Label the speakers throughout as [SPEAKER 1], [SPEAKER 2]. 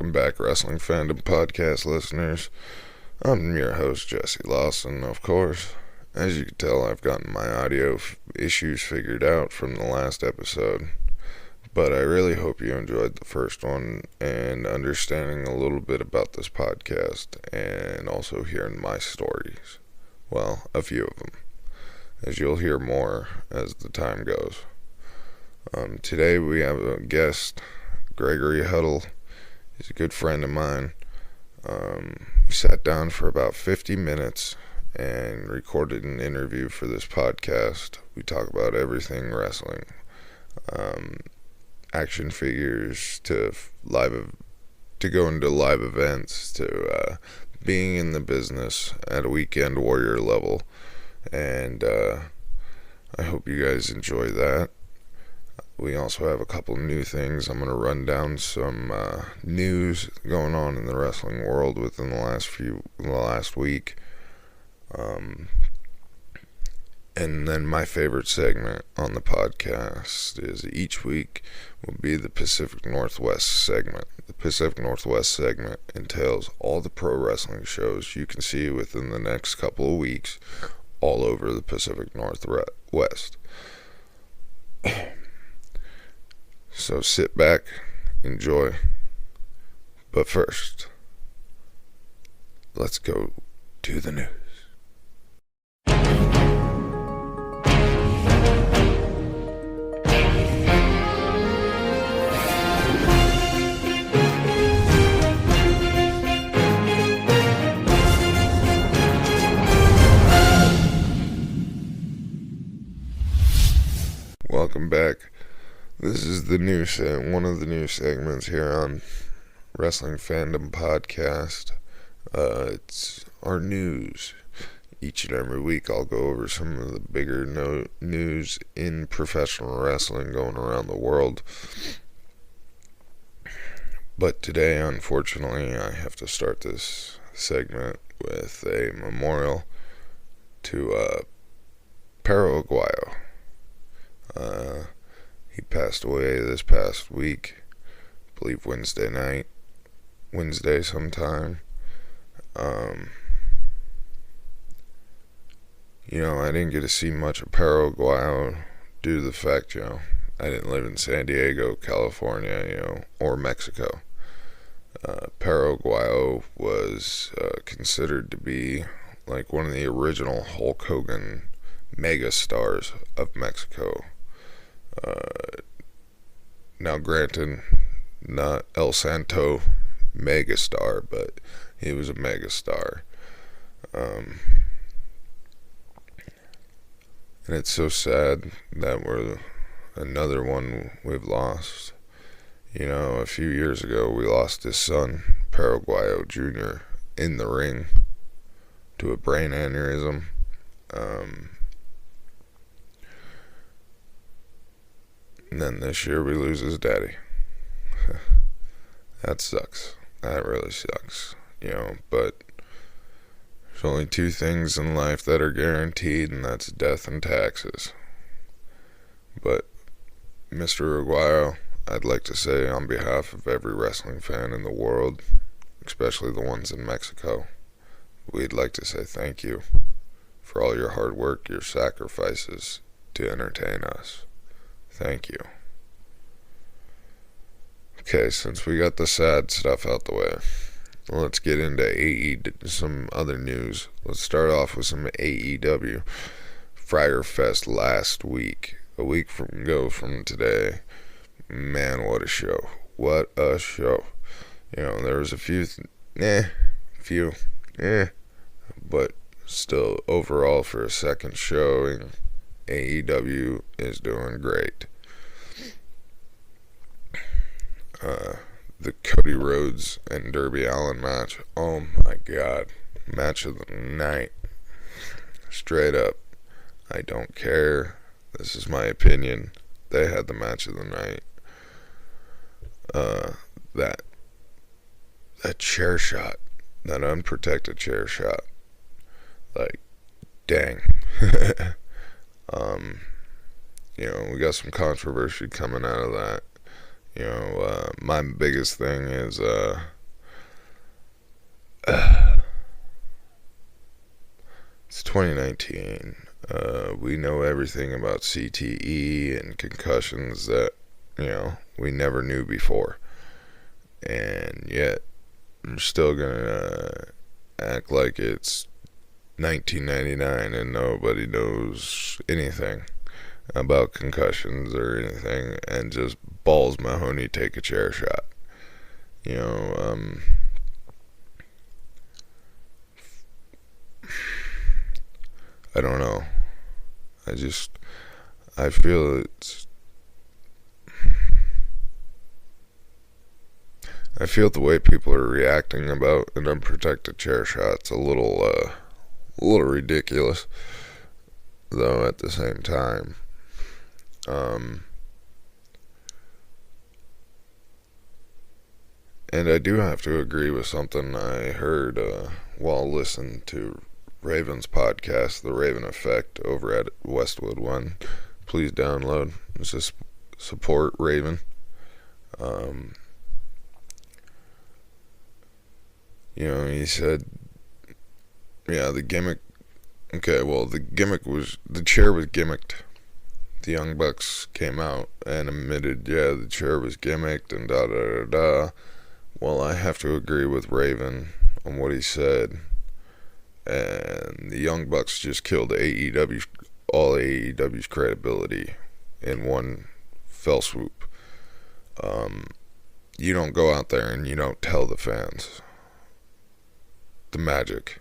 [SPEAKER 1] Welcome back, Wrestling Fandom podcast listeners. I'm your host, Jesse Lawson, of course. As you can tell, I've gotten my audio issues figured out from the last episode, but I really hope you enjoyed the first one and understanding a little bit about this podcast and also hearing my stories. Well, a few of them, as you'll hear more as the time goes. Today we have a guest, Greg Huddle. He's a good friend of mine. We sat down for about 50 minutes and recorded an interview for this podcast. We talk about everything wrestling, action figures to go into live events to being in the business at a weekend warrior level. And I hope you guys enjoy that. We also have a couple new things. I'm going to run down some news going on in the wrestling world within the last week. And then my favorite segment on the podcast is each week will be the Pacific Northwest segment. The Pacific Northwest segment entails all the pro wrestling shows you can see within the next couple of weeks all over the Pacific Northwest. So sit back, enjoy, but first, let's go to the news. Welcome back. This is one of the new segments here on Wrestling Fandom Podcast. It's our news. Each and every week I'll go over some of the bigger news in professional wrestling going around the world. But today, unfortunately, I have to start this segment with a memorial to Perro Aguayo. He passed away this past week, I believe Wednesday sometime. I didn't get to see much of Perro Aguayo due to the fact, I didn't live in San Diego, California, or Mexico. Perro Aguayo was considered to be like one of the original Hulk Hogan mega stars of Mexico. Now granted, not El Santo megastar, but he was a megastar. And it's so sad that we're another one we've lost. A few years ago we lost his son, Perro Aguayo Jr., in the ring to a brain aneurysm. And then this year we lose his daddy. That sucks. That really sucks. But there's only two things in life that are guaranteed, and that's death and taxes. But Mr. Aguayo, I'd like to say on behalf of every wrestling fan in the world, especially the ones in Mexico, we'd like to say thank you for all your hard work, your sacrifices to entertain us. Thank you. Okay, since we got the sad stuff out the way, let's get into some other news. Let's start off with some AEW. Friar Fest last week, a week from today. Man, what a show. What a show. There was a few, but still, overall, for a second showing, AEW is doing great. The Cody Rhodes and Darby Allin match, oh my god, match of the night. Straight up, I don't care. This is my opinion. They had the match of the night. That chair shot, that unprotected chair shot, like, dang. We got some controversy coming out of that. My biggest thing is it's 2019. We know everything about CTE and concussions that we never knew before, and yet we're still gonna act like it's 1999 and nobody knows anything about concussions or anything, and just balls Mahoney take a chair shot. You know, I don't know. I feel I feel the way people are reacting about an unprotected chair shot's a little ridiculous, though at the same time. And I do have to agree with something I heard while listening to Raven's podcast, The Raven Effect, over at Westwood One. Please download. Just support Raven. He said, the gimmick. Okay, well, the chair was gimmicked. The Young Bucks came out and admitted, the chair was gimmicked and da da da da. Well, I have to agree with Raven on what he said. And the Young Bucks just killed all AEW's credibility in one fell swoop. You don't go out there and you don't tell the fans the magic.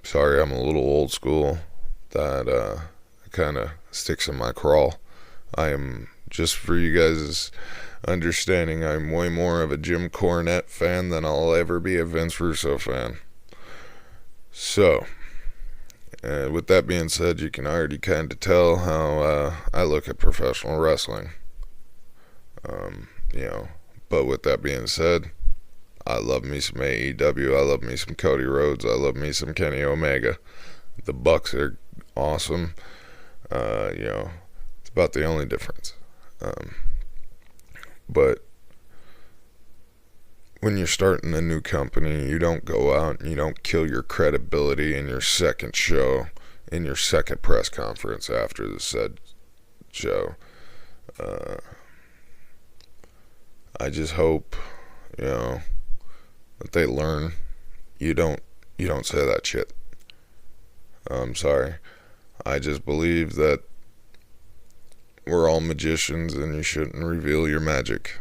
[SPEAKER 1] Sorry, I'm a little old school. That kind of sticks in my crawl. I am, just for you guys' understanding, I'm way more of a Jim Cornette fan than I'll ever be a Vince Russo fan. So, with that being said, you can already kind of tell how I look at professional wrestling. But with that being said, I love me some AEW, I love me some Cody Rhodes, I love me some Kenny Omega. The Bucks are awesome. It's about the only difference. But when you're starting a new company, you don't go out and you don't kill your credibility in your second show, in your second press conference after the said show. I just hope, that they learn. You don't say that shit. I'm sorry. I just believe that we're all magicians and you shouldn't reveal your magic.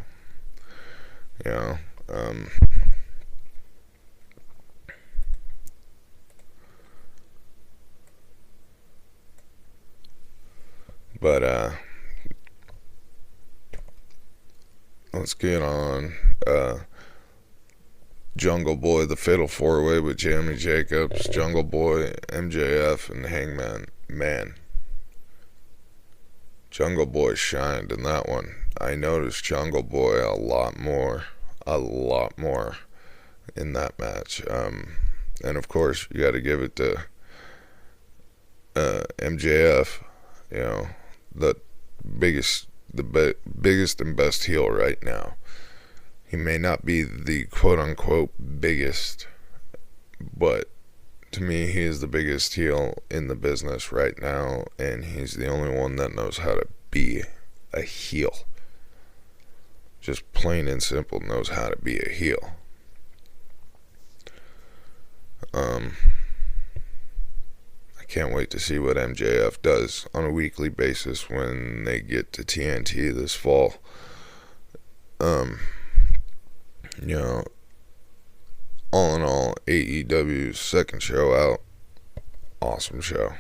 [SPEAKER 1] But let's get on. Jungle Boy, the Fatal 4-Way with Jamie Jacobs, Jungle Boy, MJF, and Hangman. Man, Jungle Boy shined in that one. I noticed Jungle Boy a lot more in that match. And of course, you got to give it to MJF. The biggest and best heel right now. He may not be the quote-unquote biggest, but to me, he is the biggest heel in the business right now, and he's the only one that knows how to be a heel. Just plain and simple knows how to be a heel. I can't wait to see what MJF does on a weekly basis when they get to TNT this fall. All in all, AEW's second show out, awesome show.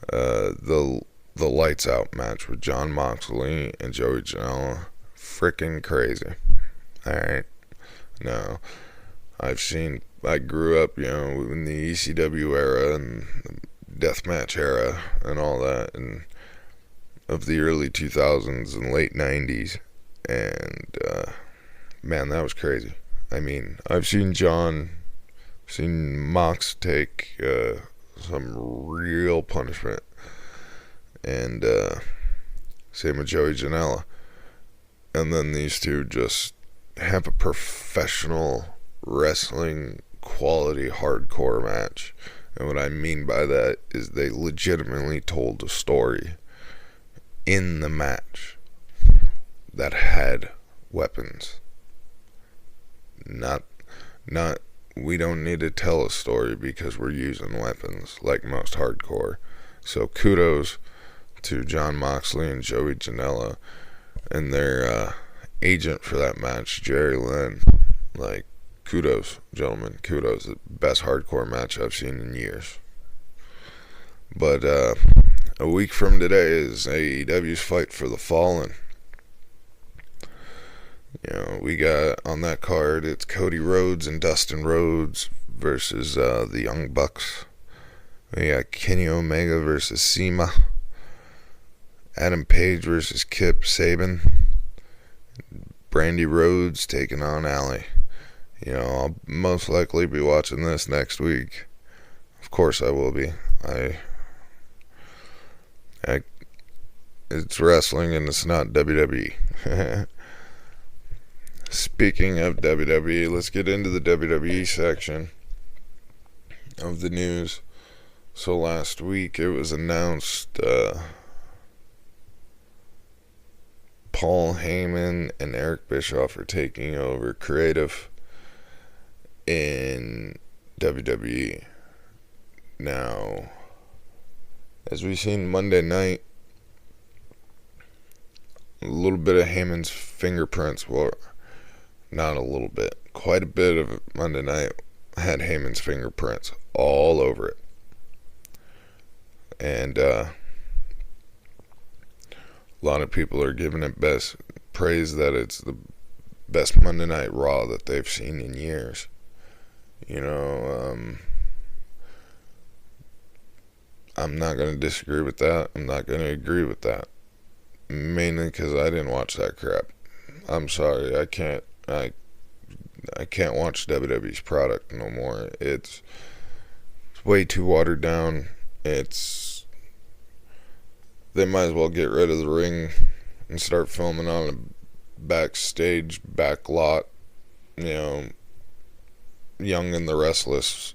[SPEAKER 1] The lights out match with Jon Moxley and Joey Janela, freaking crazy. Alright, now I grew up, in the ECW era and deathmatch era and all that, and of the early 2000s and late 90s. And man, that was crazy. I mean, I've seen Mox take some real punishment, and Same with Joey Janela. And then these two just have a professional wrestling quality hardcore match. And what I mean by that is they legitimately told a story in the match that had weapons. Not we don't need to tell a story because we're using weapons like most hardcore. So kudos to Jon Moxley and Joey Janela and their agent for that match, Jerry Lynn. Like, kudos, gentlemen, kudos. The best hardcore match I've seen in years. But a week from today is AEW's Fight for the Fallen. You know, we got on that card, it's Cody Rhodes and Dustin Rhodes versus the Young Bucks. We got Kenny Omega versus Cena. Adam Page versus Kip Sabian. Brandy Rhodes taking on Allie. You know, I'll most likely be watching this next week. Of course I will be. It's wrestling and it's not WWE. Speaking of WWE, let's get into the WWE section of the news. So last week it was announced Paul Heyman and Eric Bischoff are taking over creative in WWE. Now, as we've seen Monday night, a little bit of Heyman's fingerprints, well, not a little bit, quite a bit of Monday night had Heyman's fingerprints all over it. And a lot of people are giving it best praise that it's the best Monday Night Raw that they've seen in years. You know, I'm not going to disagree with that. I'm not going to agree with that. Mainly because I didn't watch that crap. I'm sorry, I can't watch WWE's product no more. It's way too watered down. They might as well get rid of the ring and start filming on a backstage back lot, you know, Young and the Restless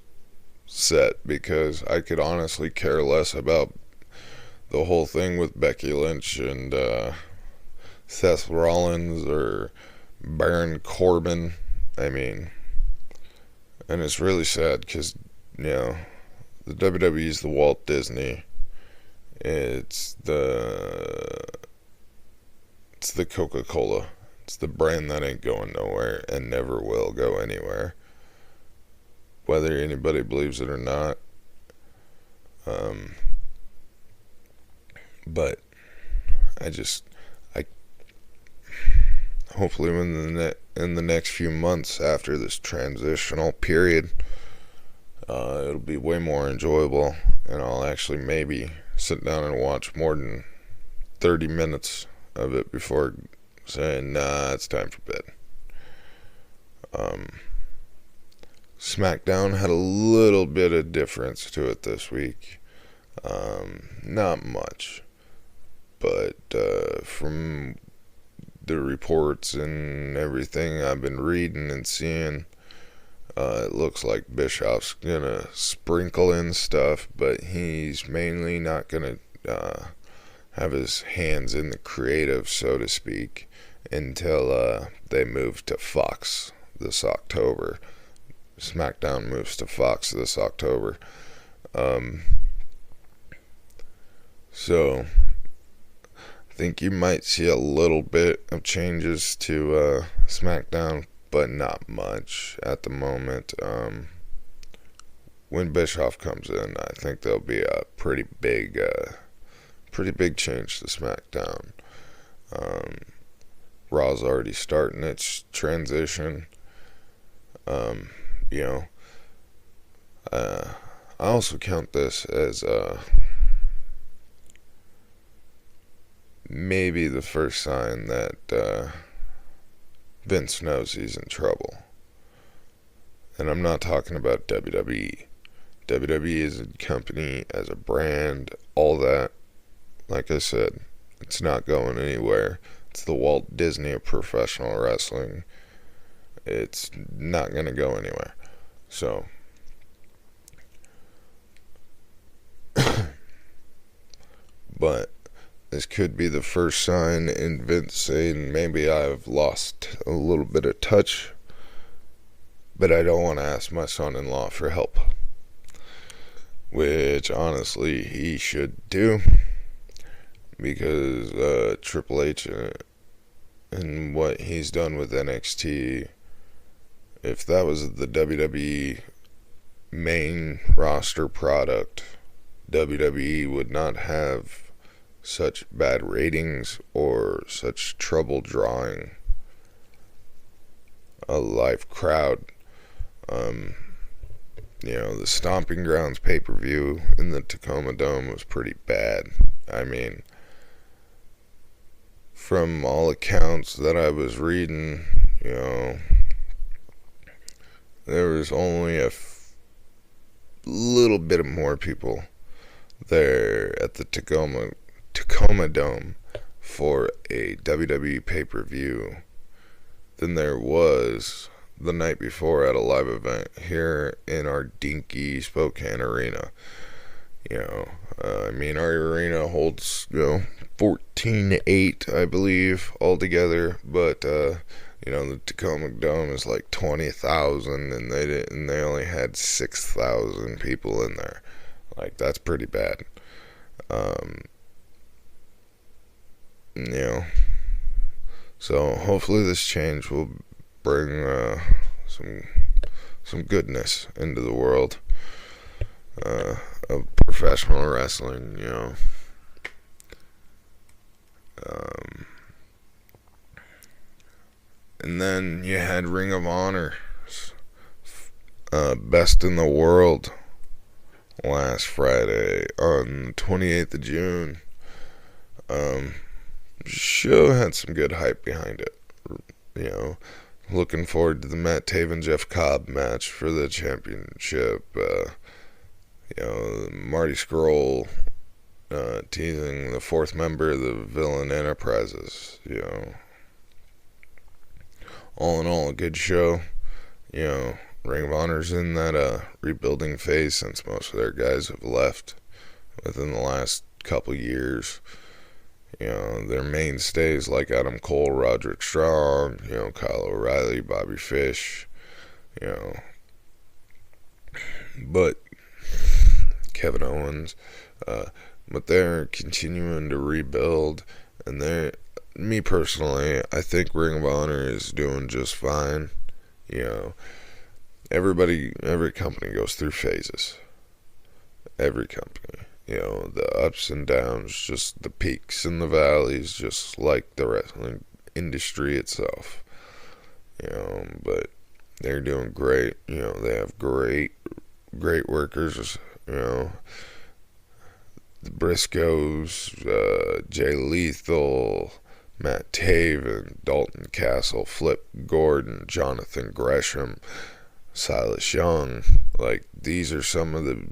[SPEAKER 1] set, because I could honestly care less about the whole thing with Becky Lynch and Seth Rollins or Baron Corbin. I mean, and it's really sad because, you know, the WWE is the Walt Disney. It's the Coca-Cola. It's the brand that ain't going nowhere and never will go anywhere, whether anybody believes it or not. But hopefully in the next few months after this transitional period, it'll be way more enjoyable, and I'll actually maybe sit down and watch more than 30 minutes of it before saying, nah, it's time for bed. SmackDown had a little bit of difference to it this week. Not much, but from the reports and everything I've been reading and seeing, it looks like Bischoff's gonna sprinkle in stuff, but he's mainly not gonna have his hands in the creative, so to speak, until they move to Fox this October. SmackDown moves to Fox this October. So I think you might see a little bit of changes to SmackDown, but not much at the moment. When Bischoff comes in, I think there'll be a pretty big change to SmackDown. Raw's already starting its transition. You know, I also count this as maybe the first sign that Vince knows he's in trouble. And I'm not talking about WWE. WWE as a company, as a brand, all that. Like I said, It's not going anywhere. It's the Walt Disney of professional wrestling. It's not going to go anywhere. So, but this could be the first sign in Vince saying maybe I've lost a little bit of touch, but I don't want to ask my son-in-law for help. Which, honestly, he should do. Because Triple H and what he's done with NXT, if that was the WWE main roster product, WWE would not have such bad ratings or such trouble drawing a live crowd. The Stomping Grounds pay-per-view in the Tacoma Dome was pretty bad. I mean, from all accounts that I was reading, there was only a little bit of more people there at the Tacoma Dome for a WWE pay-per-view than there was the night before at a live event here in our dinky Spokane arena. Our arena holds 14,800, I believe, altogether, but the Tacoma Dome is like 20,000, and they only had 6,000 people in there. Like, that's pretty bad. So hopefully this change will bring some goodness into the world of professional wrestling. And then you had Ring of Honor Best in the World last Friday on the 28th of June. Show had some good hype behind it. Looking forward to the Matt Taven Jeff Cobb match for the championship. Marty Scurll teasing the fourth member of the Villain Enterprises. All in all, a good show. Ring of Honor's in that rebuilding phase since most of their guys have left within the last couple years. Their mainstays like Adam Cole, Roderick Strong, Kyle O'Reilly, Bobby Fish, but Kevin Owens, but they're continuing to rebuild, and me personally, I think Ring of Honor is doing just fine. Every company goes through phases. Every company. The ups and downs, just the peaks and the valleys, just like the wrestling industry itself. But they're doing great. They have great workers. The Briscoes, Jay Lethal, Matt Taven, Dalton Castle, Flip Gordon, Jonathan Gresham, Silas Young. Like, these are some of the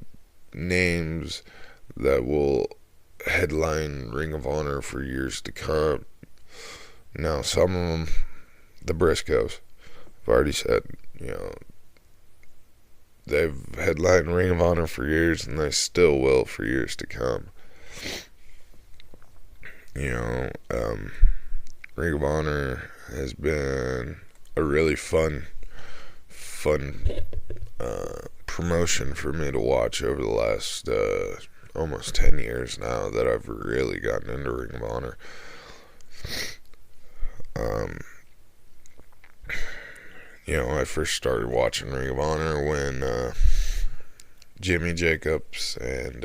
[SPEAKER 1] names that will headline Ring of Honor for years to come. Now, some of them, the Briscoes, I've already said, they've headlined Ring of Honor for years, and they still will for years to come. Ring of Honor has been a really fun promotion for me to watch over the last almost 10 years now that I've really gotten into Ring of Honor. I first started watching Ring of Honor when Jimmy Jacobs and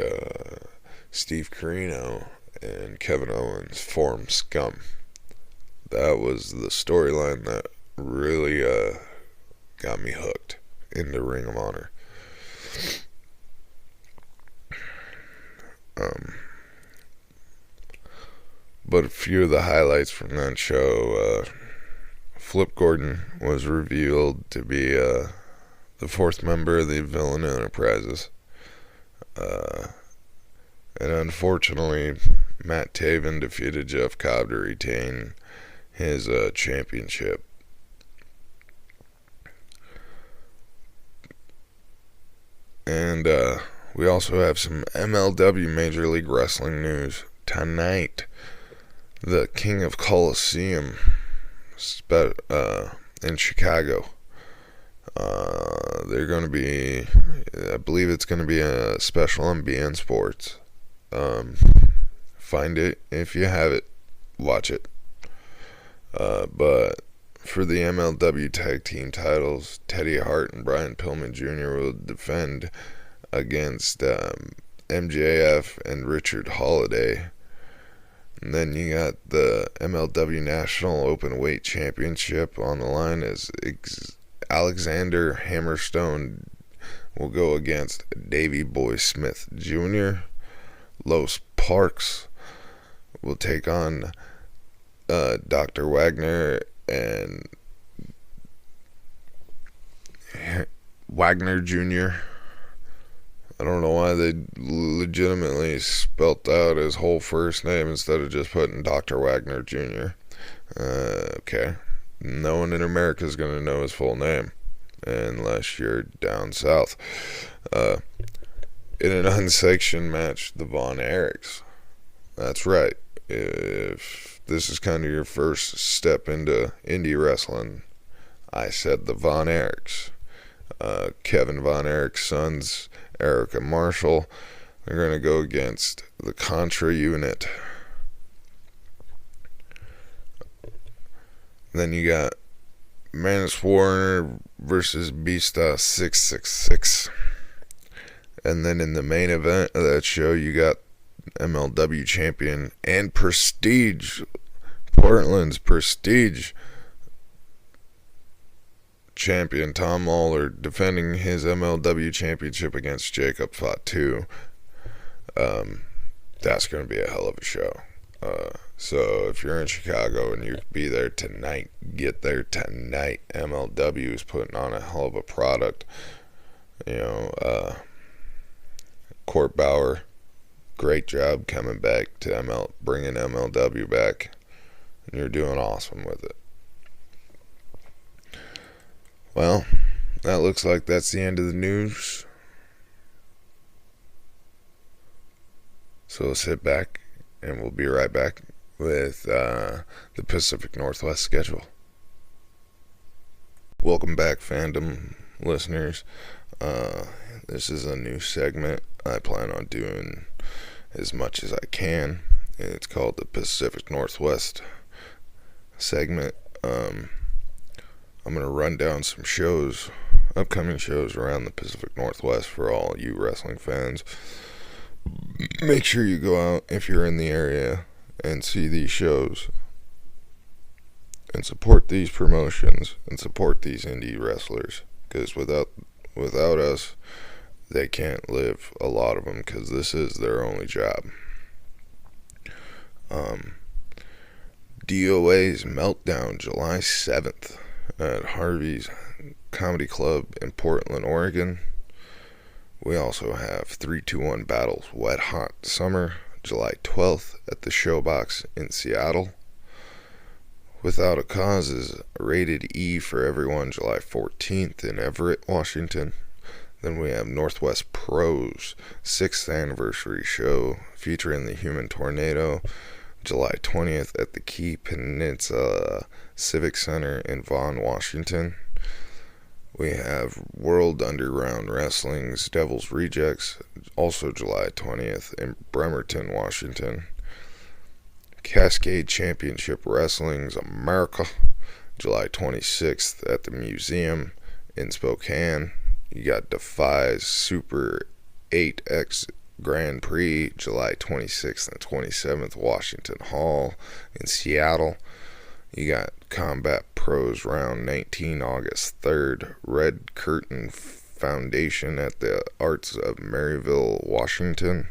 [SPEAKER 1] Steve Corino and Kevin Owens formed Scum. That was the storyline that really got me hooked into Ring of Honor. But a few of the highlights from that show, Flip Gordon was revealed to be the fourth member of the Villain Enterprises. And unfortunately, Matt Taven defeated Jeff Cobb to retain his championship. And we also have some MLW Major League Wrestling news tonight. The King of Coliseum in Chicago. They're going to be, I believe it's going to be a special on BN Sports. Find it if you have it. Watch it. But for the MLW Tag Team titles, Teddy Hart and Brian Pillman Jr. will defend against MJF and Richard Holiday. And then you got the MLW National Openweight Championship on the line as Alexander Hammerstone will go against Davey Boy Smith Jr. Los Parks will take on Dr. Wagner and Wagner Jr. I don't know why they legitimately spelt out his whole first name instead of just putting Dr. Wagner Jr. Okay. No one in America is going to know his full name unless you're down south. In an unsanctioned match, the Von Erichs. That's right. If this is kind of your first step into indie wrestling, I said the Von Erichs. Kevin Von Erich's sons, Eric and Marshall, they're going to go against the Contra Unit. Then you got Manus Warner versus Beasta 666. And then in the main event of that show, you got MLW champion and Prestige, Portland's Prestige champion Tom Lawler defending his MLW championship against Jacob Fatu. That's going to be a hell of a show. So if you're in Chicago and you be there tonight, get there tonight. MLW is putting on a hell of a product. Court Bauer, great job coming back to bringing MLW back. And you're doing awesome with it. Well, that looks like that's the end of the news. So sit back and we'll be right back with the Pacific Northwest schedule. Welcome back, Fandom listeners. This is a new segment I plan on doing as much as I can. It's called the Pacific Northwest segment. I'm going to run down some shows, upcoming shows around the Pacific Northwest for all you wrestling fans. Make sure you go out if you're in the area and see these shows and support these promotions and support these indie wrestlers, because without us, they can't live, a lot of them, because this is their only job. DOA's Meltdown, July 7th at Harvey's Comedy Club in Portland, Oregon. We also have 321 Battles Wet Hot Summer, July 12th at the Showbox in Seattle. Without a Cause is Rated E for Everyone, July 14th in Everett, Washington. Then we have Northwest Pros 6th anniversary show featuring the Human Tornado, July 20th at the Key Peninsula Civic Center in Vaughan, Washington. We have World Underground Wrestling's Devil's Rejects, also July 20th in Bremerton, Washington. Cascade Championship Wrestling's America, July 26th at the Museum in Spokane. You got Defy's Super 8X Grand Prix, July 26th and 27th, Washington Hall in Seattle. You got Combat Pros Round 19, August 3rd, Red Curtain Foundation at the Arts of Maryville, Washington.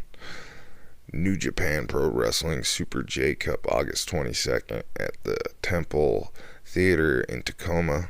[SPEAKER 1] New Japan Pro Wrestling Super J Cup, August 22nd at the Temple Theater in Tacoma.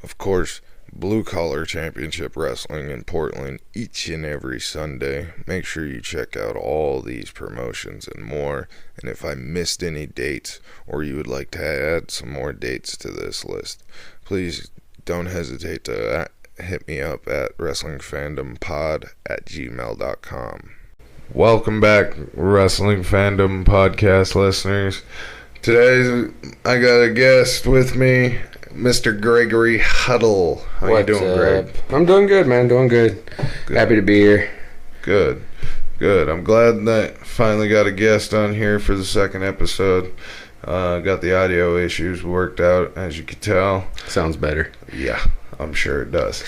[SPEAKER 1] Of course, Blue Collar Championship Wrestling in Portland each and every Sunday. Make sure you check out all these promotions and more. And if I missed any dates or you would like to add some more dates to this list, please don't hesitate to hit me up at wrestlingfandompod@gmail.com. Welcome back, Wrestling Fandom Podcast listeners. Today I got a guest with me, Mr. Gregory Huddle. How you doing, Greg?
[SPEAKER 2] I'm doing good, man. Doing good. Happy to be here.
[SPEAKER 1] Good. I'm glad that finally got a guest on here for the second episode. Got the audio issues worked out, as you can tell.
[SPEAKER 2] Sounds better.
[SPEAKER 1] Yeah, I'm sure it does.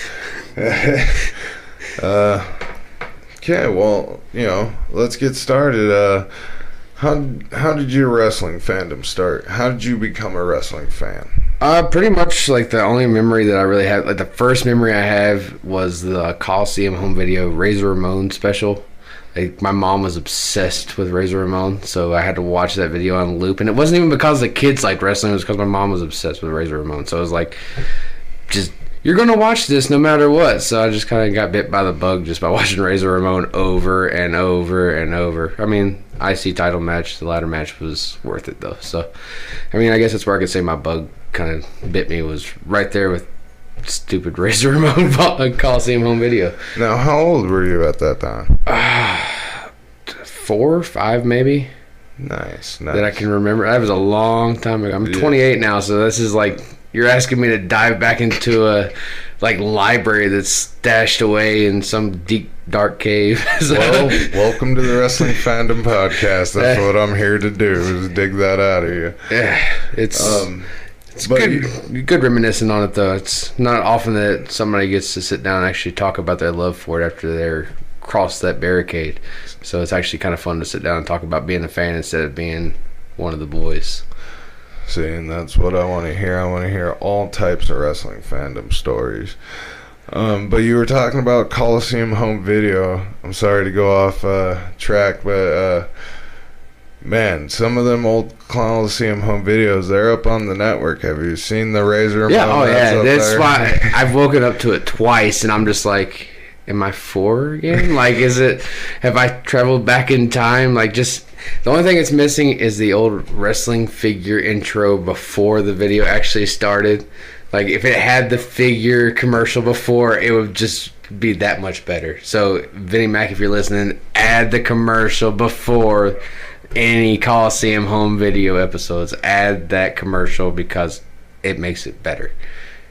[SPEAKER 1] Okay, well, let's get started. How did your wrestling fandom start? How did you become a wrestling fan?
[SPEAKER 2] Pretty much like the only memory that I really have, like the first memory I have was the Coliseum home video Razor Ramon special. Like my mom was obsessed with Razor Ramon, so I had to watch that video on loop. And it wasn't even because the kids liked wrestling; it was because my mom was obsessed with Razor Ramon. So it was like, just you're gonna watch this no matter what. So I just kind of got bit by the bug just by watching Razor Ramon over and over and over. I mean, IC title match, the ladder match was worth it though. So, I mean, I guess that's where I could say my bug kind of bit me, was right there with stupid Razor Ramon Coliseum home video.
[SPEAKER 1] Now, how old were you at that time?
[SPEAKER 2] 4 or 5 maybe.
[SPEAKER 1] Nice.
[SPEAKER 2] That I can remember. That was a long time ago. I'm 28 now, so this is like, you're asking me to dive back into a library that's stashed away in some deep dark cave. So.
[SPEAKER 1] Well, welcome to the Wrestling Fandom Podcast. That's what I'm here to do, is dig that out of you.
[SPEAKER 2] Yeah, it's good reminiscing on it though. It's not often that somebody gets to sit down and actually talk about their love for it after they're crossed that barricade. So it's actually kind of fun to sit down and talk about being a fan instead of being one of the boys.
[SPEAKER 1] See, and that's what I want to hear. I want to hear all types of wrestling fandom stories. But you were talking about Coliseum home video. I'm sorry to go off track, but man, some of them old Coliseum home videos, they're up on the network. Have you seen the Razor?
[SPEAKER 2] Yeah, that's why I've woken up to it twice, and I'm just like, am I 4 again? Like, have I traveled back in time? Like, just, the only thing it's missing is the old wrestling figure intro before the video actually started. Like, if it had the figure commercial before, it would just be that much better. So, Vinnie Mac, if you're listening, add the commercial before any Coliseum home video episodes. Add that commercial because it makes it better.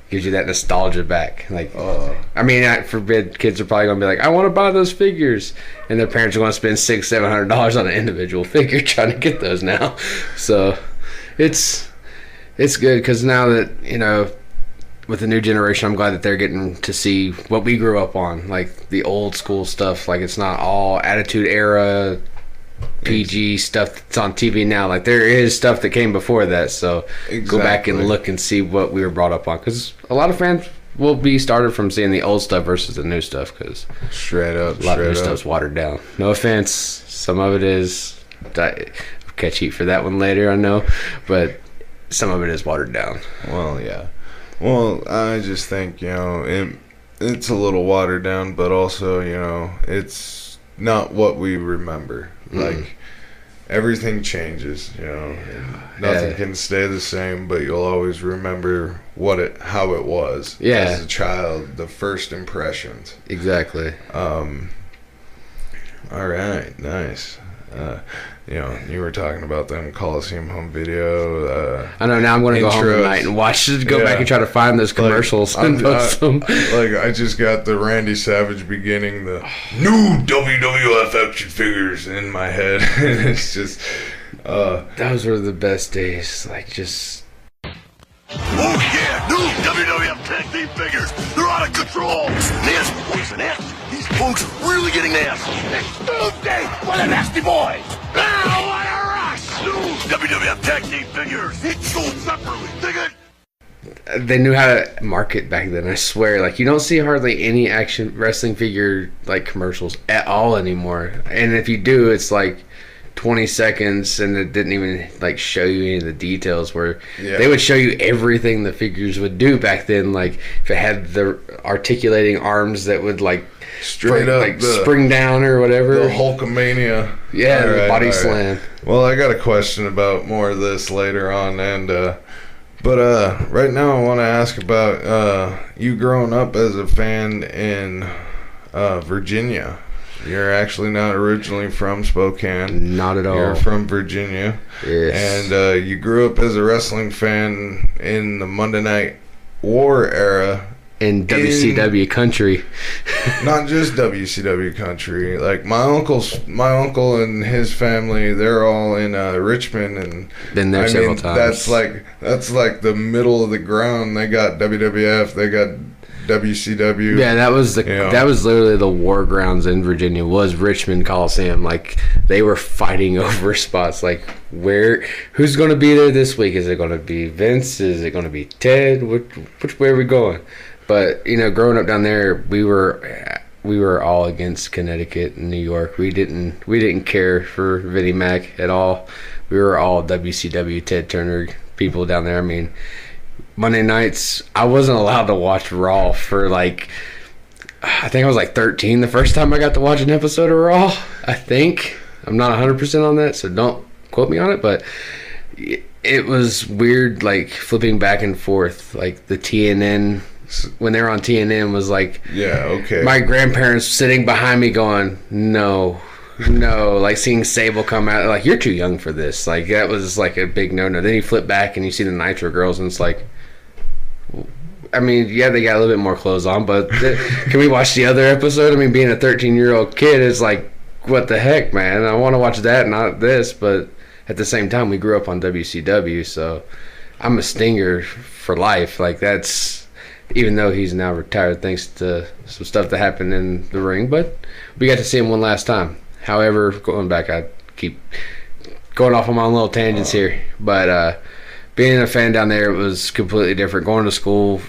[SPEAKER 2] Gives you that nostalgia back. Like, I mean, I forbid kids are probably gonna be like, I want to buy those figures, and their parents are gonna spend $600-700 on an individual figure trying to get those now. So it's good because now that, with the new generation, I'm glad that they're getting to see what we grew up on, like the old school stuff. Like, it's not all Attitude Era PG stuff that's on TV now. Like, there is stuff that came before that, so Go back and look and see what we were brought up on, because a lot of fans will be started from seeing the old stuff versus the new stuff, because
[SPEAKER 1] straight up
[SPEAKER 2] a lot of new stuff's watered down. No offense, some of it is, I'll catch heat for that one later, I know, but some of it is watered down.
[SPEAKER 1] Well, yeah. Well, I just think, it's a little watered down, but also, it's not what we remember. Like, everything changes, nothing can stay the same, but you'll always remember how it was as a child, the first impressions.
[SPEAKER 2] Exactly.
[SPEAKER 1] All right, nice. You were talking about them Coliseum home video.
[SPEAKER 2] I know, now I'm going to go home tonight and watch it, back and try to find those commercials and post them.
[SPEAKER 1] I just got the Randy Savage beginning, the new WWF action figures in my head. And it's just...
[SPEAKER 2] those were the best days. Like, just...
[SPEAKER 3] Oh yeah, new WWF tag team figures. They're out of control. Nasty boys and nasty. These punks are really getting nasty. Next Tuesday, what a nasty boy. Now what a rush. New WWF tag team figures. Each sold separately. Dig it?
[SPEAKER 2] They knew how to market back then, I swear. Like, you don't see hardly any action wrestling figure, like, commercials at all anymore. And if you do, it's like 20 seconds, and it didn't even like show you any of the details. Where they would show you everything the figures would do back then. Like if it had the articulating arms that would like
[SPEAKER 1] straight up
[SPEAKER 2] like spring down or whatever.
[SPEAKER 1] The Hulkamania.
[SPEAKER 2] Yeah, the body slam.
[SPEAKER 1] Well, I got a question about more of this later on, and but right now I want to ask about you growing up as a fan in Virginia. You're actually not originally from Spokane.
[SPEAKER 2] Not at all.
[SPEAKER 1] You're from Virginia.
[SPEAKER 2] Yes.
[SPEAKER 1] And you grew up as a wrestling fan in the Monday Night War era.
[SPEAKER 2] In WCW country.
[SPEAKER 1] Not just WCW country. Like my uncle and his family, they're all in Richmond, and
[SPEAKER 2] been there several times.
[SPEAKER 1] That's like the middle of the ground. They got WWF, they got WCW.
[SPEAKER 2] Yeah, that was that was literally the war grounds in Virginia. Was Richmond Coliseum. Like they were fighting over spots. Like who's going to be there this week? Is it going to be Vince? Is it going to be Ted? Which way are we going? But growing up down there, we were all against Connecticut and New York. We didn't care for Vinnie Mac at all. We were all WCW Ted Turner people down there. I mean, Monday nights, I wasn't allowed to watch Raw for I think I was 13 the first time I got to watch an episode of Raw. I think. I'm not 100% on that, so don't quote me on it, but it was weird, flipping back and forth. The TNN, when they were on TNN, was my grandparents sitting behind me going, no, seeing Sable come out, you're too young for this. That was a big no-no. Then you flip back and you see the Nitro Girls, and it's I mean, yeah, they got a little bit more clothes on, but can we watch the other episode? I mean, being a 13-year-old kid is what the heck, man? I want to watch that, not this. But at the same time, we grew up on WCW, so I'm a Stinger for life. That's, even though he's now retired thanks to some stuff that happened in the ring, but we got to see him one last time. However, going back, I keep going off on my own little tangents here, but being a fan down there, it was completely different. Going to school,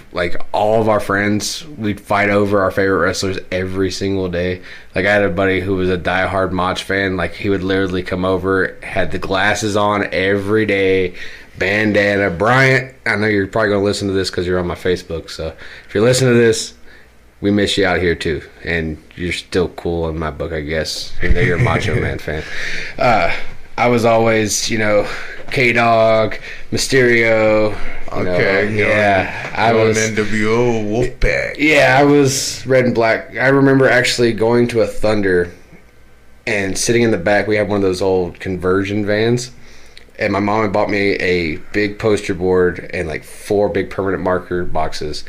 [SPEAKER 2] all of our friends, we'd fight over our favorite wrestlers every single day. I had a buddy who was a diehard Mach fan. He would literally come over, had the glasses on every day, bandana. Bryant, I know you're probably going to listen to this because you're on my Facebook, so if you're listening to this, we miss you out here too, and you're still cool in my book, I guess. Even though you're a Macho Man fan. I was always, K-Dog, Mysterio. I was
[SPEAKER 1] NWO Wolfpack.
[SPEAKER 2] Yeah, I was red and black. I remember actually going to a Thunder and sitting in the back. We had one of those old conversion vans, and my mom had bought me a big poster board and 4 big permanent marker boxes.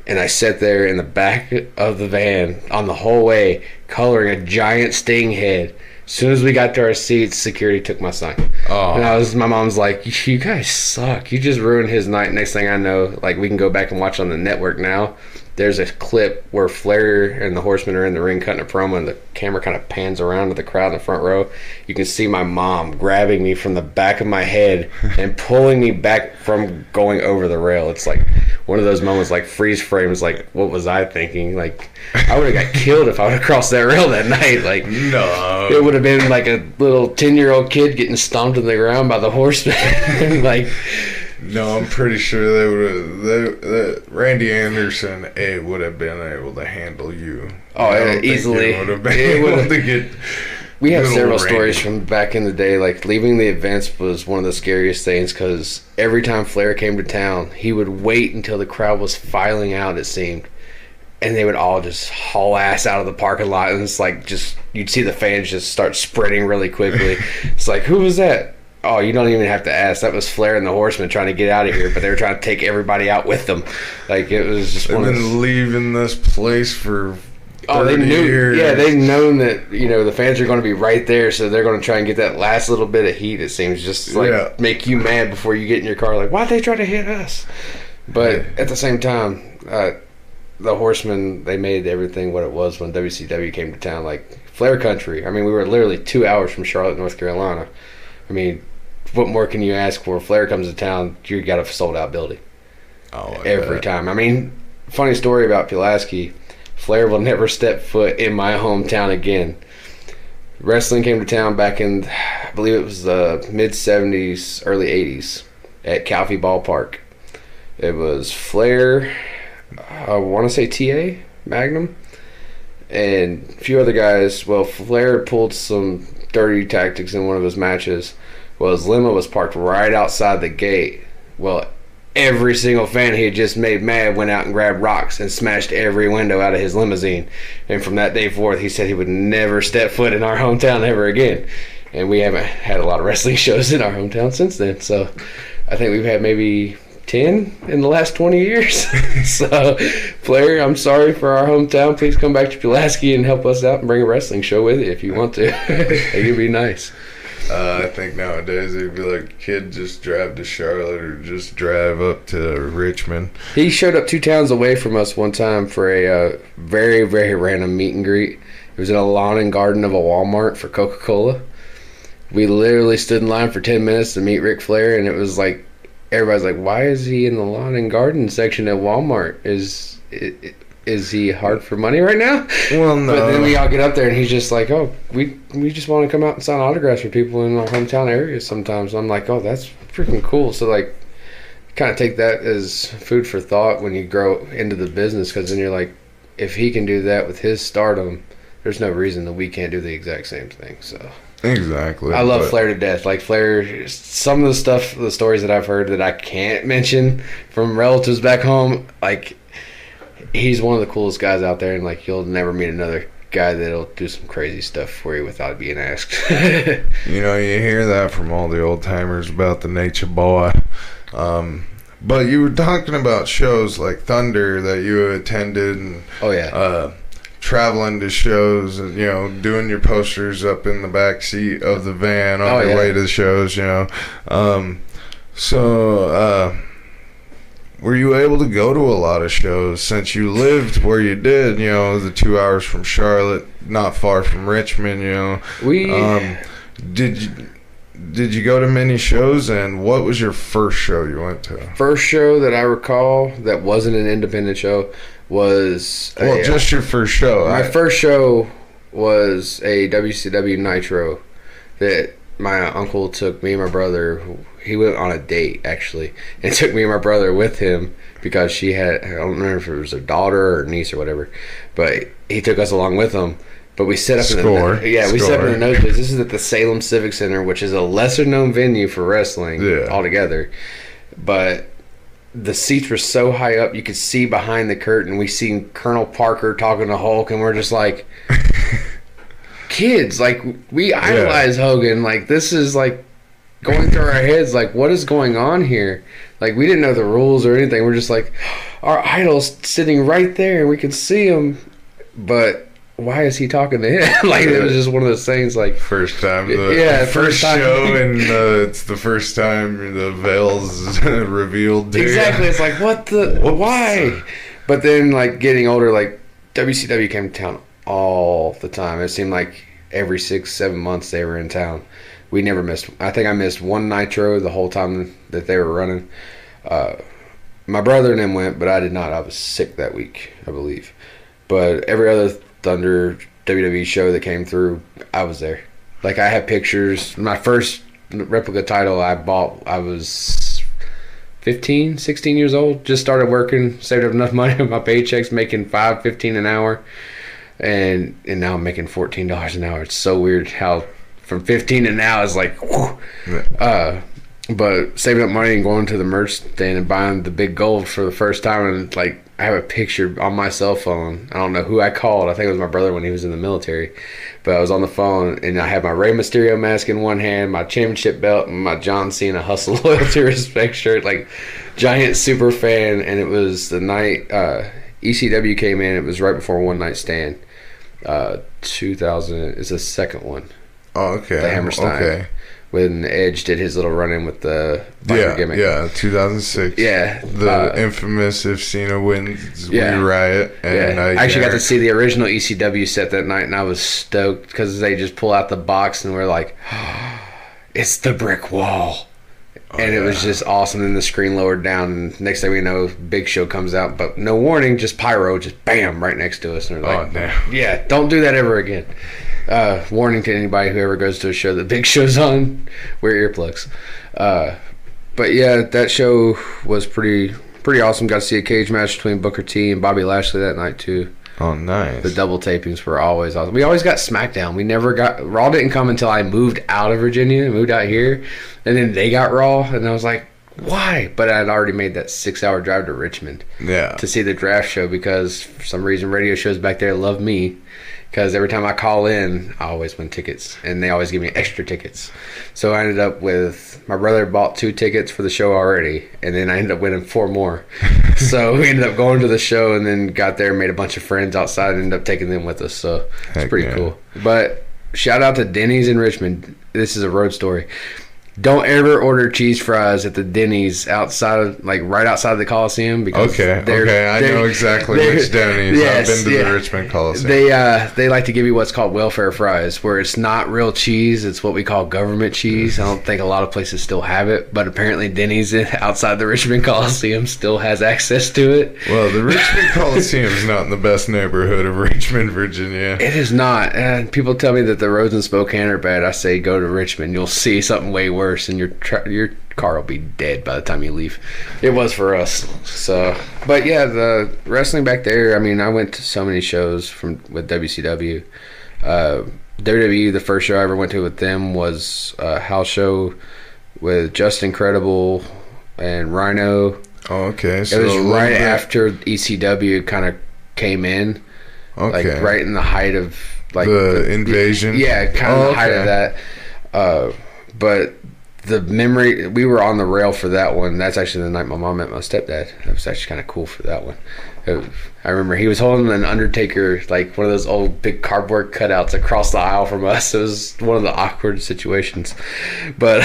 [SPEAKER 2] And I sat there in the back of the van on the whole way, coloring a giant Sting head. As soon as we got to our seats, security took my sign. Oh. And my mom's like, you guys suck. You just ruined his night. Next thing I know, we can go back and watch on the network now. There's a clip where Flair and the Horsemen are in the ring cutting a promo, and the camera kind of pans around to the crowd in the front row. You can see my mom grabbing me from the back of my head and pulling me back from going over the rail. It's one of those moments, freeze frames, what was I thinking? I would have got killed if I would have crossed that rail that night.
[SPEAKER 1] No.
[SPEAKER 2] It would have been a little 10-year-old kid getting stomped in the ground by the Horsemen.
[SPEAKER 1] No, I'm pretty sure they would have. Randy Anderson would have been able to handle you.
[SPEAKER 2] Oh, yeah, easily.
[SPEAKER 1] Would have been able to get.
[SPEAKER 2] We have several stories from back in the day. Leaving the events was one of the scariest things because every time Flair came to town, he would wait until the crowd was filing out, it seemed, and they would all just haul ass out of the parking lot. And it's you'd see the fans just start spreading really quickly. It's who was that? Oh, you don't even have to ask. That was Flair and the Horsemen trying to get out of here, but they were trying to take everybody out with them. It was just
[SPEAKER 1] They've been leaving this place for 30 years.
[SPEAKER 2] Yeah, they've known that, the fans are going to be right there, so they're going to try and get that last little bit of heat, it seems. Just, make you mad before you get in your car. Why'd they try to hit us? But at the same time, the Horsemen, they made everything what it was when WCW came to town. Flair country. I mean, we were literally 2 hours from Charlotte, North Carolina. I mean, what more can you ask for? If Flair comes to town, you got a sold-out building.
[SPEAKER 1] Oh,
[SPEAKER 2] every time. I mean, funny story about Pulaski. Flair will never step foot in my hometown again. Wrestling came to town back in believe it was the mid-'70s, early '80s at Calfee Ballpark. It was Flair, I want to say TA, Magnum, and a few other guys. Well, Flair pulled some dirty tactics in one of his matches. Well, his limo was parked right outside the gate. Well, every single fan he had just made mad went out and grabbed rocks and smashed every window out of his limousine. And from that day forth, he said he would never step foot in our hometown ever again. And we haven't had a lot of wrestling shows in our hometown since then. So I think we've had maybe 10 in the last 20 years. So, Flair, I'm sorry for our hometown. Please come back to Pulaski and help us out and bring a wrestling show with you if you want to. It'd be nice.
[SPEAKER 1] I think nowadays it'd be like, kid, just drive to Charlotte or just drive up to Richmond.
[SPEAKER 2] He showed up 2 towns away from us one time for a very, very random meet and greet. It was in a lawn and garden of a Walmart for Coca-Cola. We literally stood in line for 10 minutes to meet Ric Flair, and it was like, everybody's like, why is he in the lawn and garden section at Walmart? Is he hard for money right now?
[SPEAKER 1] Well, no.
[SPEAKER 2] But then we all get up there, and he's just like, oh, we just want to come out and sign autographs for people in our hometown areas sometimes. I'm like, oh, that's freaking cool. So, like, kind of take that as food for thought when you grow into the business, because then you're like, if he can do that with his stardom, there's no reason that we can't do the exact same thing. So
[SPEAKER 1] exactly.
[SPEAKER 2] I love Flair to death. Like, Flair, some of the stories that I've heard that I can't mention from relatives back home, like, he's one of the coolest guys out there, and like, you'll never meet another guy that'll do some crazy stuff for you without being asked.
[SPEAKER 1] You know, you hear that from all the old timers about the Nature Boy. But you were talking about shows like Thunder that you attended, and
[SPEAKER 2] Oh yeah.
[SPEAKER 1] Traveling to shows, and, you know, doing your posters up in the back seat of the van on your way to the shows, you know. Were you able to go to a lot of shows since you lived where you did, you know, the 2 hours from Charlotte, not far from Richmond, you know? Did you go to many shows, and what was your first show you went to?
[SPEAKER 2] First show that I recall that wasn't an independent show was...
[SPEAKER 1] just your first show.
[SPEAKER 2] My first show was a WCW Nitro that my uncle took me and my brother. He went on a date, actually, and took me and my brother with him because she had, I don't remember if it was a daughter or niece or whatever, but he took us along with him. But we set up in the nosebleeds. This is at the Salem Civic Center, which is a lesser known venue for wrestling altogether. But the seats were so high up, you could see behind the curtain. We seen Colonel Parker talking to Hulk, and we're just like, kids, like, we idolize Hogan. Like, this is like going through our heads, like, what is going on here? Like, we didn't know the rules or anything. We're just like, our idol's sitting right there, and we can see him, but why is he talking to him? Like, it was just one of those things, like...
[SPEAKER 1] First time.
[SPEAKER 2] First time.
[SPEAKER 1] Show, and it's the first time the veil's revealed.
[SPEAKER 2] Exactly. It's like, what the... Why? But then, like, getting older, like, WCW came to town all the time. It seemed like every 6-7 months they were in town. We never missed... I think I missed one Nitro the whole time that they were running. My brother and them went, but I did not. I was sick that week, I believe. But every other Thunder WWE show that came through, I was there. Like, I have pictures. My first replica title I bought, I was 15, 16 years old. Just started working, saved up enough money with my paychecks, making $5.15 an hour, and now I'm making $14 an hour. It's so weird how from 15 to now is like, whew. But saving up money and going to the merch stand and buying the big gold for the first time, and like, I have a picture on my cell phone. I don't know who I called. I think it was my brother when he was in the military. But I was on the phone, and I had my Rey Mysterio mask in one hand, my championship belt, and my John Cena Hustle, Loyalty, Respect shirt. Like, giant super fan. And it was the night ECW came in. It was right before One Night Stand. 2000 is the second one.
[SPEAKER 1] Oh, okay.
[SPEAKER 2] The Hammerstein. Okay. When Edge did his little run-in with the gimmick.
[SPEAKER 1] Yeah, 2006.
[SPEAKER 2] Yeah.
[SPEAKER 1] The infamous if Cena wins, we riot. And
[SPEAKER 2] I actually got to see the original ECW set that night, and I was stoked because they just pull out the box, and we're like, oh, it's the brick wall. And it was just awesome. And the screen lowered down, and next thing we know, Big Show comes out, but no warning, just pyro, just bam, right next to us. And we're like,
[SPEAKER 1] damn.
[SPEAKER 2] Yeah, don't do that ever again. Warning to anybody who ever goes to a show that Big Show's on, wear earplugs. But yeah, that show was pretty awesome. Got to see a cage match between Booker T and Bobby Lashley that night too.
[SPEAKER 1] Oh, nice.
[SPEAKER 2] The double tapings were always awesome. We always got SmackDown. We never got Raw. Didn't come until I moved out of Virginia, moved out here, and then they got Raw, and I was like, why? But I'd already made that 6-hour drive to Richmond to see the draft show because for some reason radio shows back there love me because every time I call in, I always win tickets, and they always give me extra tickets. So I ended up with my brother bought 2 tickets for the show already, and then I ended up winning 4 more. So we ended up going to the show and then got there and made a bunch of friends outside and ended up taking them with us. So it's pretty cool. But shout out to Denny's in Richmond. This is a road story. Don't ever order cheese fries at the Denny's outside of, right outside of the Coliseum because
[SPEAKER 1] I know exactly which Denny's.
[SPEAKER 2] Yes,
[SPEAKER 1] I've been to the Richmond Coliseum.
[SPEAKER 2] They like to give you what's called welfare fries, where it's not real cheese, it's what we call government cheese. I don't think a lot of places still have it, but apparently Denny's outside the Richmond Coliseum still has access to it.
[SPEAKER 1] Well, the Richmond Coliseum is not in the best neighborhood of Richmond, Virginia.
[SPEAKER 2] It is not. And people tell me that the roads in Spokane are bad. I say go to Richmond. You'll see something way worse. And your car will be dead by the time you leave. It was for us. So, but yeah, the wrestling back there. I mean, I went to so many shows with WCW. WWE. The first show I ever went to with them was a house show with Just Incredible and Rhino.
[SPEAKER 1] Oh, okay. So
[SPEAKER 2] it was right after ECW kind of came in.
[SPEAKER 1] Okay.
[SPEAKER 2] Like right in the height of
[SPEAKER 1] the invasion.
[SPEAKER 2] Yeah, kind of the height of that. But the memory, we were on the rail for that one. That's actually the night my mom met my stepdad. That was actually kind of cool for that one. I remember he was holding an Undertaker, like one of those old big cardboard cutouts across the aisle from us. It was one of the awkward situations. But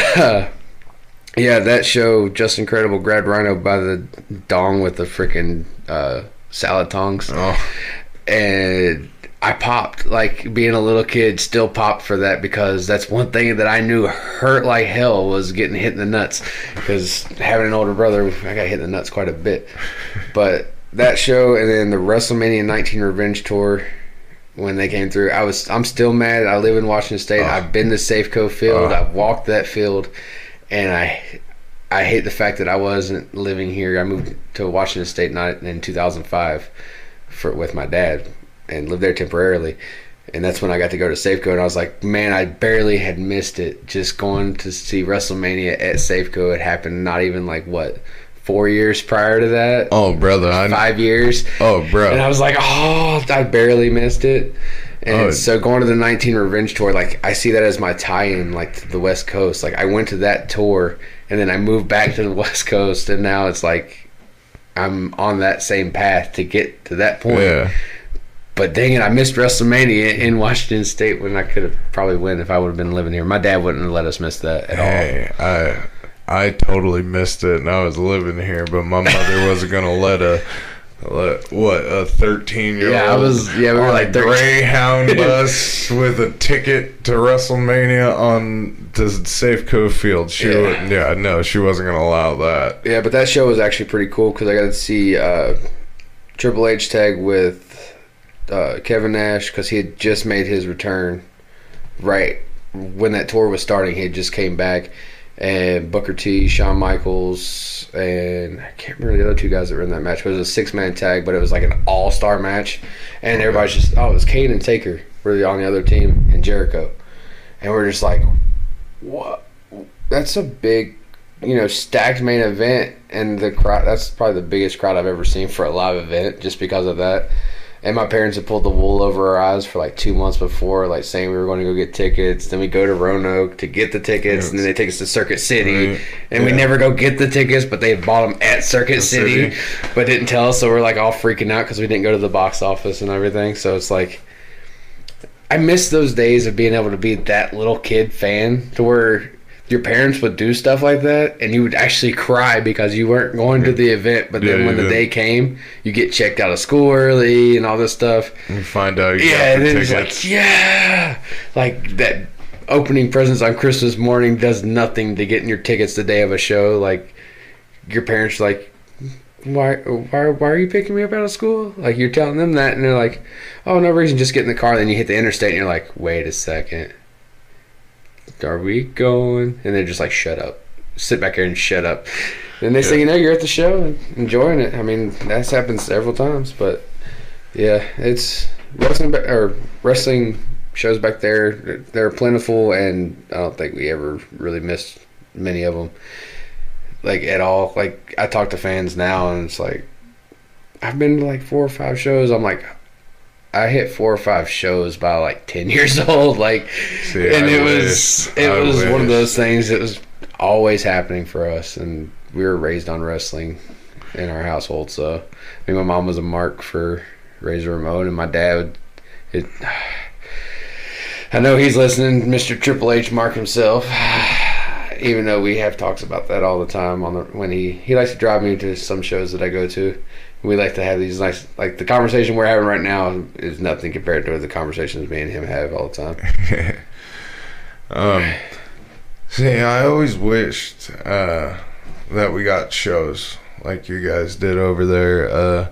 [SPEAKER 2] yeah, that show, Just Incredible, grabbed Rhino by the dong with the freaking salad tongs.
[SPEAKER 1] Oh.
[SPEAKER 2] And I popped, being a little kid, still popped for that because that's one thing that I knew hurt like hell was getting hit in the nuts. Because having an older brother, I got hit in the nuts quite a bit. But that show and then the WrestleMania 19 Revenge Tour, when they came through, I'm still mad. I live in Washington State. I've been to Safeco Field. I've walked that field, and I hate the fact that I wasn't living here. I moved to Washington State in 2005 with my dad. And lived there temporarily, and that's when I got to go to Safeco, and I was like, man, I barely had missed it. Just going to see WrestleMania at Safeco, it happened not even 4 years prior to that.
[SPEAKER 1] Oh, brother.
[SPEAKER 2] 5 years.
[SPEAKER 1] Oh, bro.
[SPEAKER 2] And I was like, I barely missed it. And so going to the 19 Revenge Tour, I see that as my tie-in, to the West Coast. I went to that tour, and then I moved back to the West Coast, and now it's I'm on that same path to get to that point.
[SPEAKER 1] Yeah.
[SPEAKER 2] But dang it, I missed WrestleMania in Washington State when I could have probably won if I would have been living here. My dad wouldn't have let us miss that at all.
[SPEAKER 1] I totally missed it, and I was living here, but my mother wasn't going to let a 13-year-old
[SPEAKER 2] we were like 13.
[SPEAKER 1] Greyhound bus with a ticket to WrestleMania on the Safeco Field. She wasn't going to allow that.
[SPEAKER 2] Yeah, but that show was actually pretty cool because I got to see Triple H tag with Kevin Nash because he had just made his return right when that tour was starting. He had just came back, and Booker T, Shawn Michaels, and I can't remember the other 2 guys that were in that match, but it was a 6-man tag, but it was an all-star match, and everybody's just, it was Kane and Taker were on the other team, and Jericho, and we're just like, what? That's a big, stacked main event, and the crowd, that's probably the biggest crowd I've ever seen for a live event just because of that. And my parents had pulled the wool over our eyes for 2 months before, saying we were going to go get tickets. Then we go to Roanoke to get the tickets, and then they take us to Circuit City. And we never go get the tickets, but they bought them at Circuit City, but didn't tell us. So we're all freaking out because we didn't go to the box office and everything. So it's I miss those days of being able to be that little kid fan to where your parents would do stuff like that, and you would actually cry because you weren't going to the event. But then when the day came, you get checked out of school early and all this stuff.
[SPEAKER 1] You find out
[SPEAKER 2] and then it's that opening presents on Christmas morning does nothing to getting your tickets the day of a show. Your parents are why are you picking me up out of school? Like, you're telling them that, and they're like, oh, no reason, just get in the car. Then you hit the interstate, and you're like, wait a second. Are we going? And they're just like, shut up. Sit back here and shut up. The next thing you know, you're at the show and enjoying it. I mean, that's happened several times, but yeah, it's wrestling shows back there. They're plentiful, and I don't think we ever really missed many of them, like, at all. Like, I talk to fans now, and it's like, I've been to like 4 or 5 shows. I'm like, I hit 4 or 5 shows by like 10 years old. Like, and it was one of those things that was always happening for us, and we were raised on wrestling in our household. So, I mean, my mom was a mark for Razor Ramon, and my dad would, I know he's listening, Mr. Triple H Mark himself, even though we have talks about that all the time when he likes to drive me to some shows that I go to. We like to have these nice, like, the conversation we're having right now is nothing compared to the conversations me and him have all the time.
[SPEAKER 1] See, I always wished that we got shows like you guys did over there.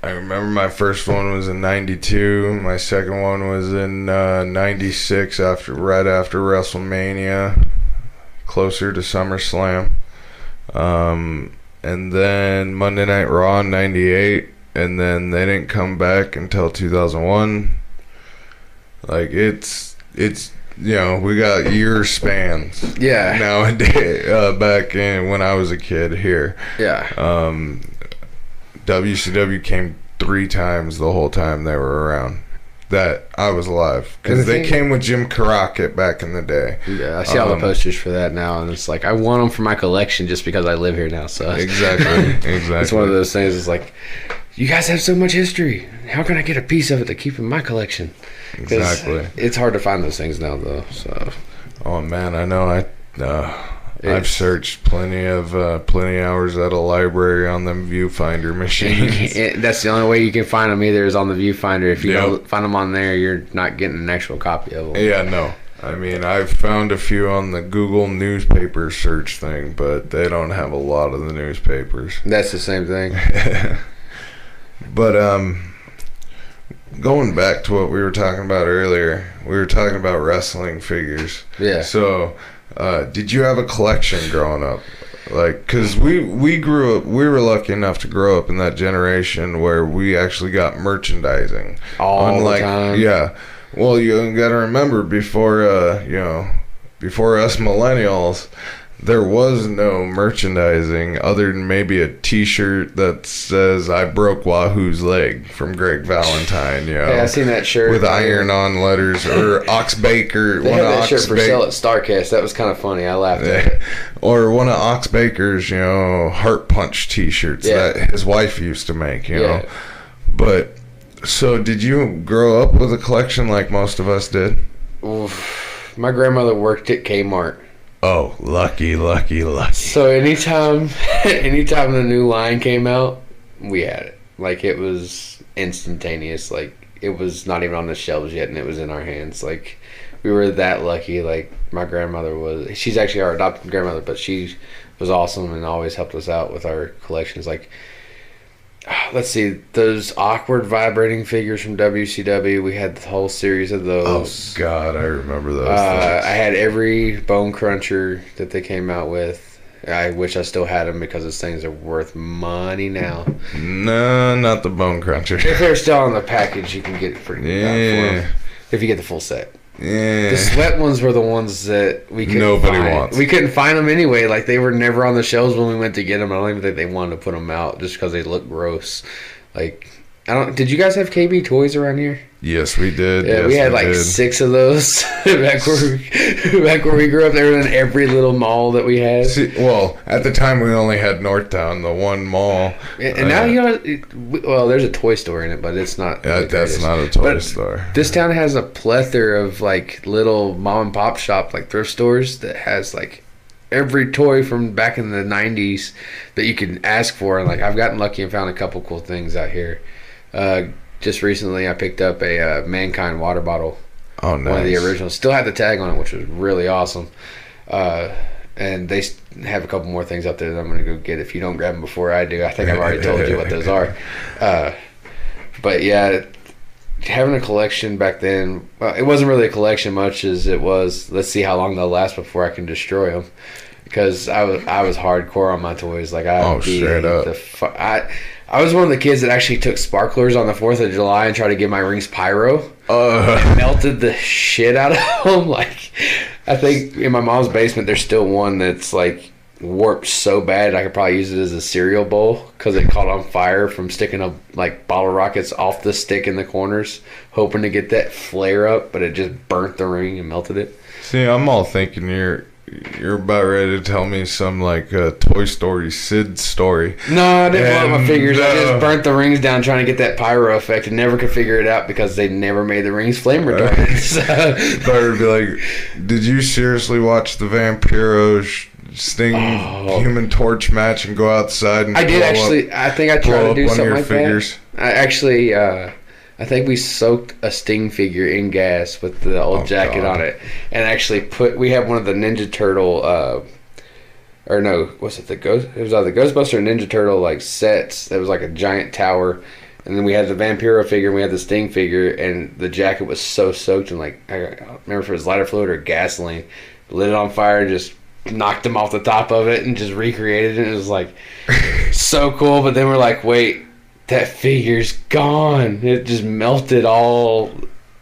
[SPEAKER 1] I remember my first one was in 92. My second one was in 96, right after WrestleMania, closer to SummerSlam. And then Monday Night Raw in 98, and then they didn't come back until 2001. Like, it's you know, we got year spans.
[SPEAKER 2] Yeah.
[SPEAKER 1] Nowadays, back in when I was a kid here.
[SPEAKER 2] Yeah.
[SPEAKER 1] WCW came 3 times the whole time they were around that I was alive, because they came with Jim Crockett back in the day.
[SPEAKER 2] Yeah, I see all the posters for that now, and it's like, I want them for my collection just because I live here now. So
[SPEAKER 1] exactly.
[SPEAKER 2] It's one of those things. It's like, you guys have so much history. How can I get a piece of it to keep in my collection?
[SPEAKER 1] Exactly.
[SPEAKER 2] It's hard to find those things now, though. So.
[SPEAKER 1] Oh man, I know. I've searched plenty hours at a library on them viewfinder machines.
[SPEAKER 2] That's the only way you can find them, either is on the viewfinder. If you don't find them on there, you're not getting an actual copy of them.
[SPEAKER 1] Yeah, no. I mean, I've found a few on the Google newspaper search thing, but they don't have a lot of the newspapers.
[SPEAKER 2] That's the same thing.
[SPEAKER 1] But going back to what we were talking about earlier, we were talking about wrestling figures.
[SPEAKER 2] Yeah.
[SPEAKER 1] So, did you have a collection growing up? Like, because we grew up, we were lucky enough to grow up in that generation where we actually got merchandising.
[SPEAKER 2] All the time.
[SPEAKER 1] Yeah. Well, you got to remember, before us millennials, there was no merchandising other than maybe a T-shirt that says "I broke Wahoo's leg" from Greg Valentine. You know,
[SPEAKER 2] yeah, I seen that shirt
[SPEAKER 1] with iron-on letters, or Ox Baker.
[SPEAKER 2] They had that shirt for sale at Starcast. That was kind of funny. I laughed at it.
[SPEAKER 1] Or one of Ox Baker's, Heart Punch T-shirts that his wife used to make. You know, but so did you grow up with a collection like most of us did?
[SPEAKER 2] Oof. My grandmother worked at Kmart.
[SPEAKER 1] Oh, lucky.
[SPEAKER 2] So anytime the new line came out, we had it. Like, it was instantaneous. Like, it was not even on the shelves yet, and it was in our hands. Like, we were that lucky. Like, my grandmother was... She's actually our adopted grandmother, but she was awesome and always helped us out with our collections. Like, let's see, those awkward vibrating figures from WCW, we had the whole series of those.
[SPEAKER 1] Oh God, I remember those.
[SPEAKER 2] I had every Bone Cruncher that they came out with. I wish I still had them, because those things are worth money now.
[SPEAKER 1] No, not the Bone Cruncher.
[SPEAKER 2] If they're still on the package, you can get it pretty good for them, if you get the full set.
[SPEAKER 1] Yeah.
[SPEAKER 2] The sweat ones were the ones that we couldn't
[SPEAKER 1] wants.
[SPEAKER 2] We couldn't find them anyway. Like, they were never on the shelves when we went to get them. I don't even think they wanted to put them out just because they look gross. Like, did you guys have KB Toys around here?
[SPEAKER 1] Yes, we did.
[SPEAKER 2] Yeah,
[SPEAKER 1] yes,
[SPEAKER 2] we had 6 of those back where we grew up. They were in every little mall that we had.
[SPEAKER 1] See, well, at the time we only had Northtown, the one mall.
[SPEAKER 2] And now well, there's a toy store in it, but it's not.
[SPEAKER 1] That's not a toy store.
[SPEAKER 2] This town has a plethora of like little mom and pop shop, like thrift stores, that has like every toy from back in the 90s that you can ask for. And like, I've gotten lucky and found a couple cool things out here. Just recently, I picked up a Mankind water bottle.
[SPEAKER 1] Oh, nice.
[SPEAKER 2] One of the originals. Still had the tag on it, which was really awesome. and they have a couple more things out there that I'm going to go get if you don't grab them before I do. I think I've already told you what those are. But yeah, having a collection back then, well, it wasn't really a collection much as it was, let's see how long they'll last before I can destroy them. Because I was hardcore on my toys. Like
[SPEAKER 1] straight up.
[SPEAKER 2] I was one of the kids that actually took sparklers on the 4th of July and tried to get my rings pyro. And melted the shit out of them. Like, I think in my mom's basement there's still one that's like warped so bad I could probably use it as a cereal bowl because it caught on fire from sticking up like bottle rockets off the stick in the corners, hoping to get that flare up, but it just burnt the ring and melted it.
[SPEAKER 1] See, I'm all thinking you're about ready to tell me some like Toy Story Sid story.
[SPEAKER 2] No, I didn't blow up my figures. I just burnt the rings down trying to get that pyro effect and never could figure it out because they never made the rings flame retardant.
[SPEAKER 1] But it'd be like, did you seriously watch the Vampiro Sting Human Torch match and go outside and
[SPEAKER 2] I did actually. I think I tried to do something like that. I actually, I think we soaked a Sting figure in gas with the old jacket on it, and actually we have one of the Ninja Turtle, or no, was it the Ghost? It was either the Ghostbuster or Ninja Turtle like sets. That was like a giant tower, and then we had the Vampiro figure and we had the Sting figure, and the jacket was so soaked in like I don't remember if it was lighter fluid or gasoline. Lit it on fire, just knocked him off the top of it, and just recreated it. It was like so cool, but then we're like, wait. That figure's gone. It just melted all,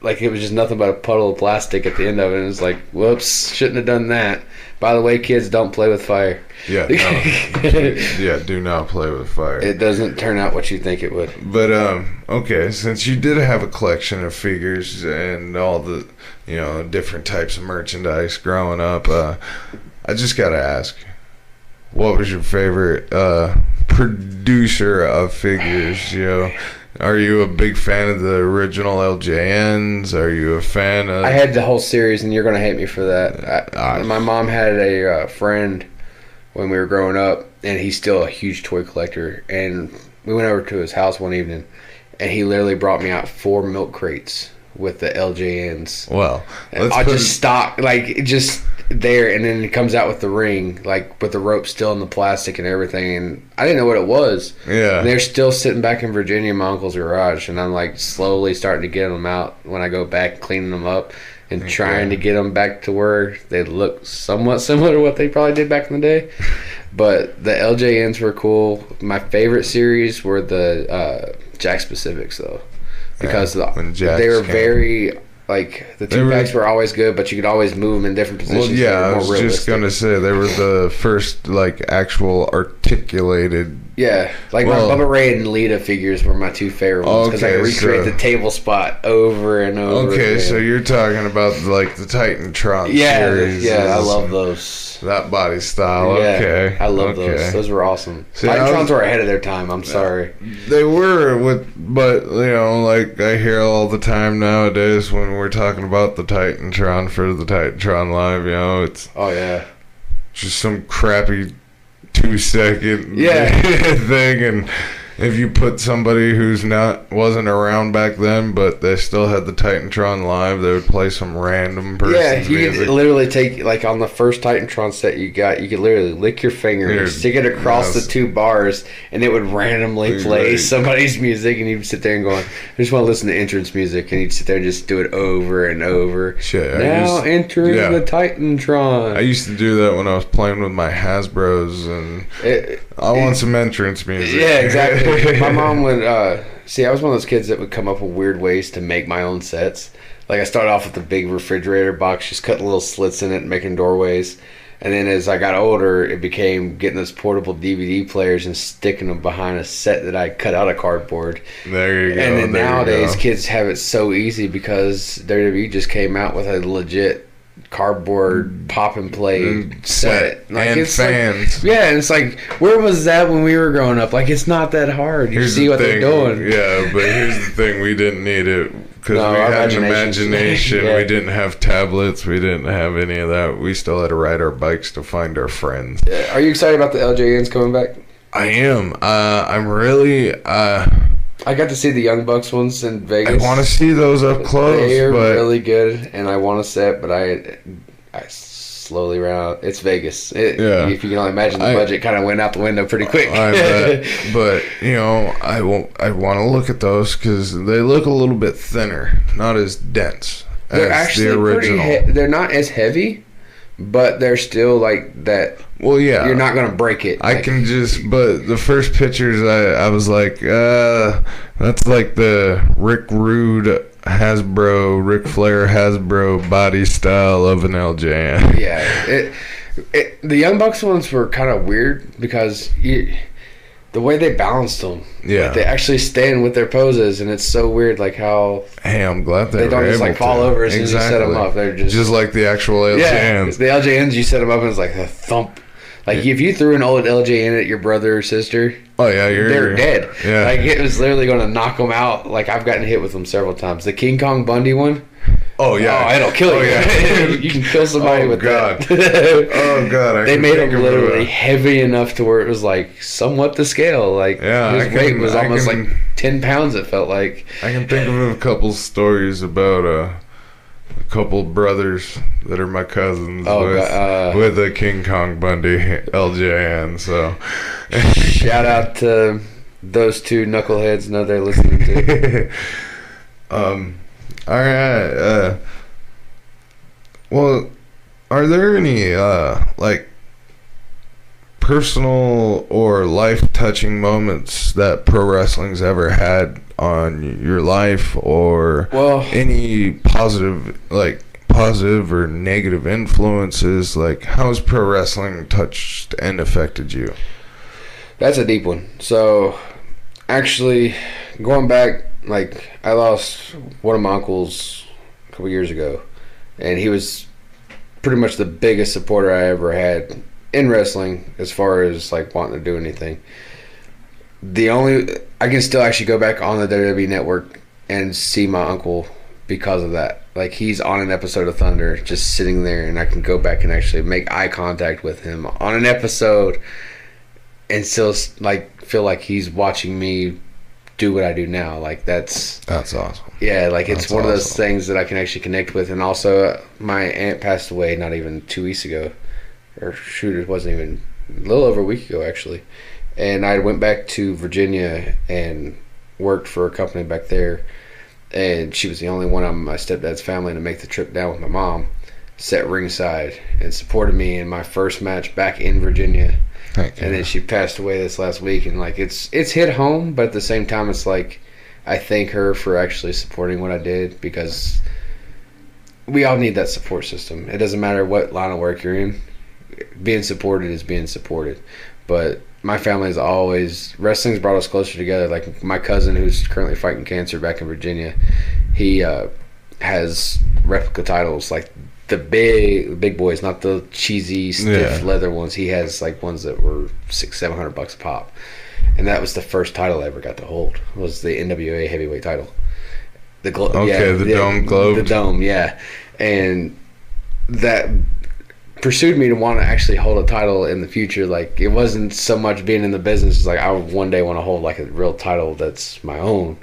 [SPEAKER 2] like it was just nothing but a puddle of plastic at the end of it. And it's like, whoops, shouldn't have done that. By the way, kids, don't play with fire.
[SPEAKER 1] Yeah, no. Yeah, do not play with fire.
[SPEAKER 2] It doesn't turn out what you think it would.
[SPEAKER 1] But, okay, since you did have a collection of figures and all the, different types of merchandise growing up, I just got to ask, what was your favorite producer of figures? Are you a big fan of the original LJNs? Are you a fan of...
[SPEAKER 2] I had the whole series, and you're going to hate me for that. My mom had a friend when we were growing up, and he's still a huge toy collector, and we went over to his house one evening, and he literally brought me out 4 milk crates with the LJNs.
[SPEAKER 1] Well,
[SPEAKER 2] I just stopped, like, just there, and then it comes out with the ring, like, with the rope still in the plastic and everything, and I didn't know what it was.
[SPEAKER 1] Yeah.
[SPEAKER 2] And they're still sitting back in Virginia in my uncle's garage, and I'm, like, slowly starting to get them out when I go back, cleaning them up, and trying to get them back to where they look somewhat similar to what they probably did back in the day. But the LJNs were cool. My favorite series were the Jack Specifics, though. Because they were very, like, the 2-packs were always good, but you could always move them in different positions.
[SPEAKER 1] Well, yeah, I was just going to say, they were the first, like, actual articulated...
[SPEAKER 2] Yeah, like my Bubba Ray and Lita figures were my 2 favorite ones, because I could recreate the table spot over and over again.
[SPEAKER 1] So you're talking about, like, the Titantron series.
[SPEAKER 2] Yeah, I love those.
[SPEAKER 1] That body style,
[SPEAKER 2] yeah, I love those. Those were awesome. See, Titantrons were ahead of their time, I'm sorry.
[SPEAKER 1] They were, but, like, I hear all the time nowadays when we're talking about the Titantron for the Titantron Live, it's...
[SPEAKER 2] Oh, yeah.
[SPEAKER 1] Just some crappy 2-second thing, and if you put somebody who's wasn't around back then, but they still had the Titantron Live, they would play some random person's music.
[SPEAKER 2] Could literally take, like, on the first Titantron set you could literally lick your finger and stick it across the 2 bars, and it would randomly play somebody's music, and you'd sit there and go, I just want to listen to entrance music, and you'd sit there and just do it over and over.
[SPEAKER 1] Shit,
[SPEAKER 2] now entering the Titantron.
[SPEAKER 1] I used to do that when I was playing with my Hasbros, and I want some entrance music.
[SPEAKER 2] Yeah, exactly. My mom would, I was one of those kids that would come up with weird ways to make my own sets. Like, I started off with the big refrigerator box, just cutting little slits in it and making doorways. And then as I got older, it became getting those portable DVD players and sticking them behind a set that I cut out of cardboard.
[SPEAKER 1] There you go.
[SPEAKER 2] And then nowadays, kids have it so easy because WWE just came out with a legit cardboard pop and play set,
[SPEAKER 1] like, and it's fans.
[SPEAKER 2] Like, and it's like, where was that when we were growing up? Like, it's not that hard. You see what they're doing.
[SPEAKER 1] Yeah, but here's the thing: we didn't need it because we had an imagination. We didn't have tablets. We didn't have any of that. We still had to ride our bikes to find our friends.
[SPEAKER 2] Are you excited about the LJNs coming back?
[SPEAKER 1] I am. I'm really.
[SPEAKER 2] I got to see the Young Bucks ones in Vegas.
[SPEAKER 1] I want to see those up close.
[SPEAKER 2] They are really good, and I want to set, but I slowly around. It's Vegas.
[SPEAKER 1] Yeah.
[SPEAKER 2] If you can only imagine, the budget kind of went out the window pretty quick.
[SPEAKER 1] I bet. But, you know, I want to look at those because they look a little bit thinner, not as dense
[SPEAKER 2] They're
[SPEAKER 1] as
[SPEAKER 2] actually
[SPEAKER 1] the original.
[SPEAKER 2] they're not as heavy, but they're still like that.
[SPEAKER 1] Well, yeah.
[SPEAKER 2] You're not going to break it.
[SPEAKER 1] I can just, but the first pictures, I was like, that's like the Rick Rude Hasbro, Ric Flair Hasbro body style of an LJN.
[SPEAKER 2] Yeah. The Young Bucks ones were kind of weird because the way they balanced them.
[SPEAKER 1] Yeah.
[SPEAKER 2] Like they actually stand with their poses, and it's so weird, like how
[SPEAKER 1] Hey, I'm glad they
[SPEAKER 2] don't
[SPEAKER 1] were
[SPEAKER 2] just like
[SPEAKER 1] able
[SPEAKER 2] fall
[SPEAKER 1] to.
[SPEAKER 2] over as soon as you set them
[SPEAKER 1] Exactly.
[SPEAKER 2] up. They're just
[SPEAKER 1] like the actual LJNs.
[SPEAKER 2] yeah. The LJNs, you set them up and it's like a thump. Like if you threw an old LJN at your brother or sister,
[SPEAKER 1] Oh yeah,
[SPEAKER 2] they're dead.
[SPEAKER 1] Yeah.
[SPEAKER 2] Like it was literally going to knock them out. Like I've gotten hit with them several times. The King Kong Bundy one.
[SPEAKER 1] Oh yeah.
[SPEAKER 2] Oh, it'll kill you.
[SPEAKER 1] Yeah.
[SPEAKER 2] You can kill somebody with
[SPEAKER 1] God.
[SPEAKER 2] that.
[SPEAKER 1] Oh god.
[SPEAKER 2] They made them literally heavy enough to where it was like somewhat to scale. Like his weight was almost like 10 pounds. It felt like.
[SPEAKER 1] I can think of a couple stories about a couple brothers that are my cousins with a King Kong Bundy LJN. So
[SPEAKER 2] shout out to those two knuckleheads. Know they're listening to.
[SPEAKER 1] All right. Well, are there any like personal or life-touching moments that pro wrestling's ever had on your life, or any positive or negative influences? Like, how has pro wrestling touched and affected you?
[SPEAKER 2] That's a deep one. So, actually, going back, like, I lost one of my uncles a couple years ago, and he was pretty much the biggest supporter I ever had in wrestling as far as, like, wanting to do anything. I can still actually go back on the WWE Network and see my uncle because of that. Like, he's on an episode of Thunder, just sitting there, and I can go back and actually make eye contact with him on an episode and still, like, feel like he's watching me do what I do now. Like, that's awesome. Yeah, like, it's one of those things that I can actually connect with. And also, my aunt passed away not even 2 weeks ago. Or, shoot, it wasn't even a little over a week ago, actually. And I went back to Virginia and worked for a company back there. And she was the only one on my stepdad's family to make the trip down with my mom, sat ringside, and supported me in my first match back in Virginia. And then she passed away this last week. And, like, it's hit home, but at the same time, it's like, I thank her for actually supporting what I did, because we all need that support system. It doesn't matter what line of work you're in. Being supported is being supported. But my family has always, wrestling's brought us closer together. Like, my cousin, who's currently fighting cancer back in Virginia, he has replica titles, like the big boys, not the cheesy stiff leather ones. He has like ones that were $600-700 a pop, and that was the first title I ever got to hold. Was the NWA heavyweight title. The Dome Globe. The Dome, yeah, and that pursued me to want to actually hold a title in the future. Like, it wasn't so much being in the business. It's like, I would one day want to hold like a real title that's my own.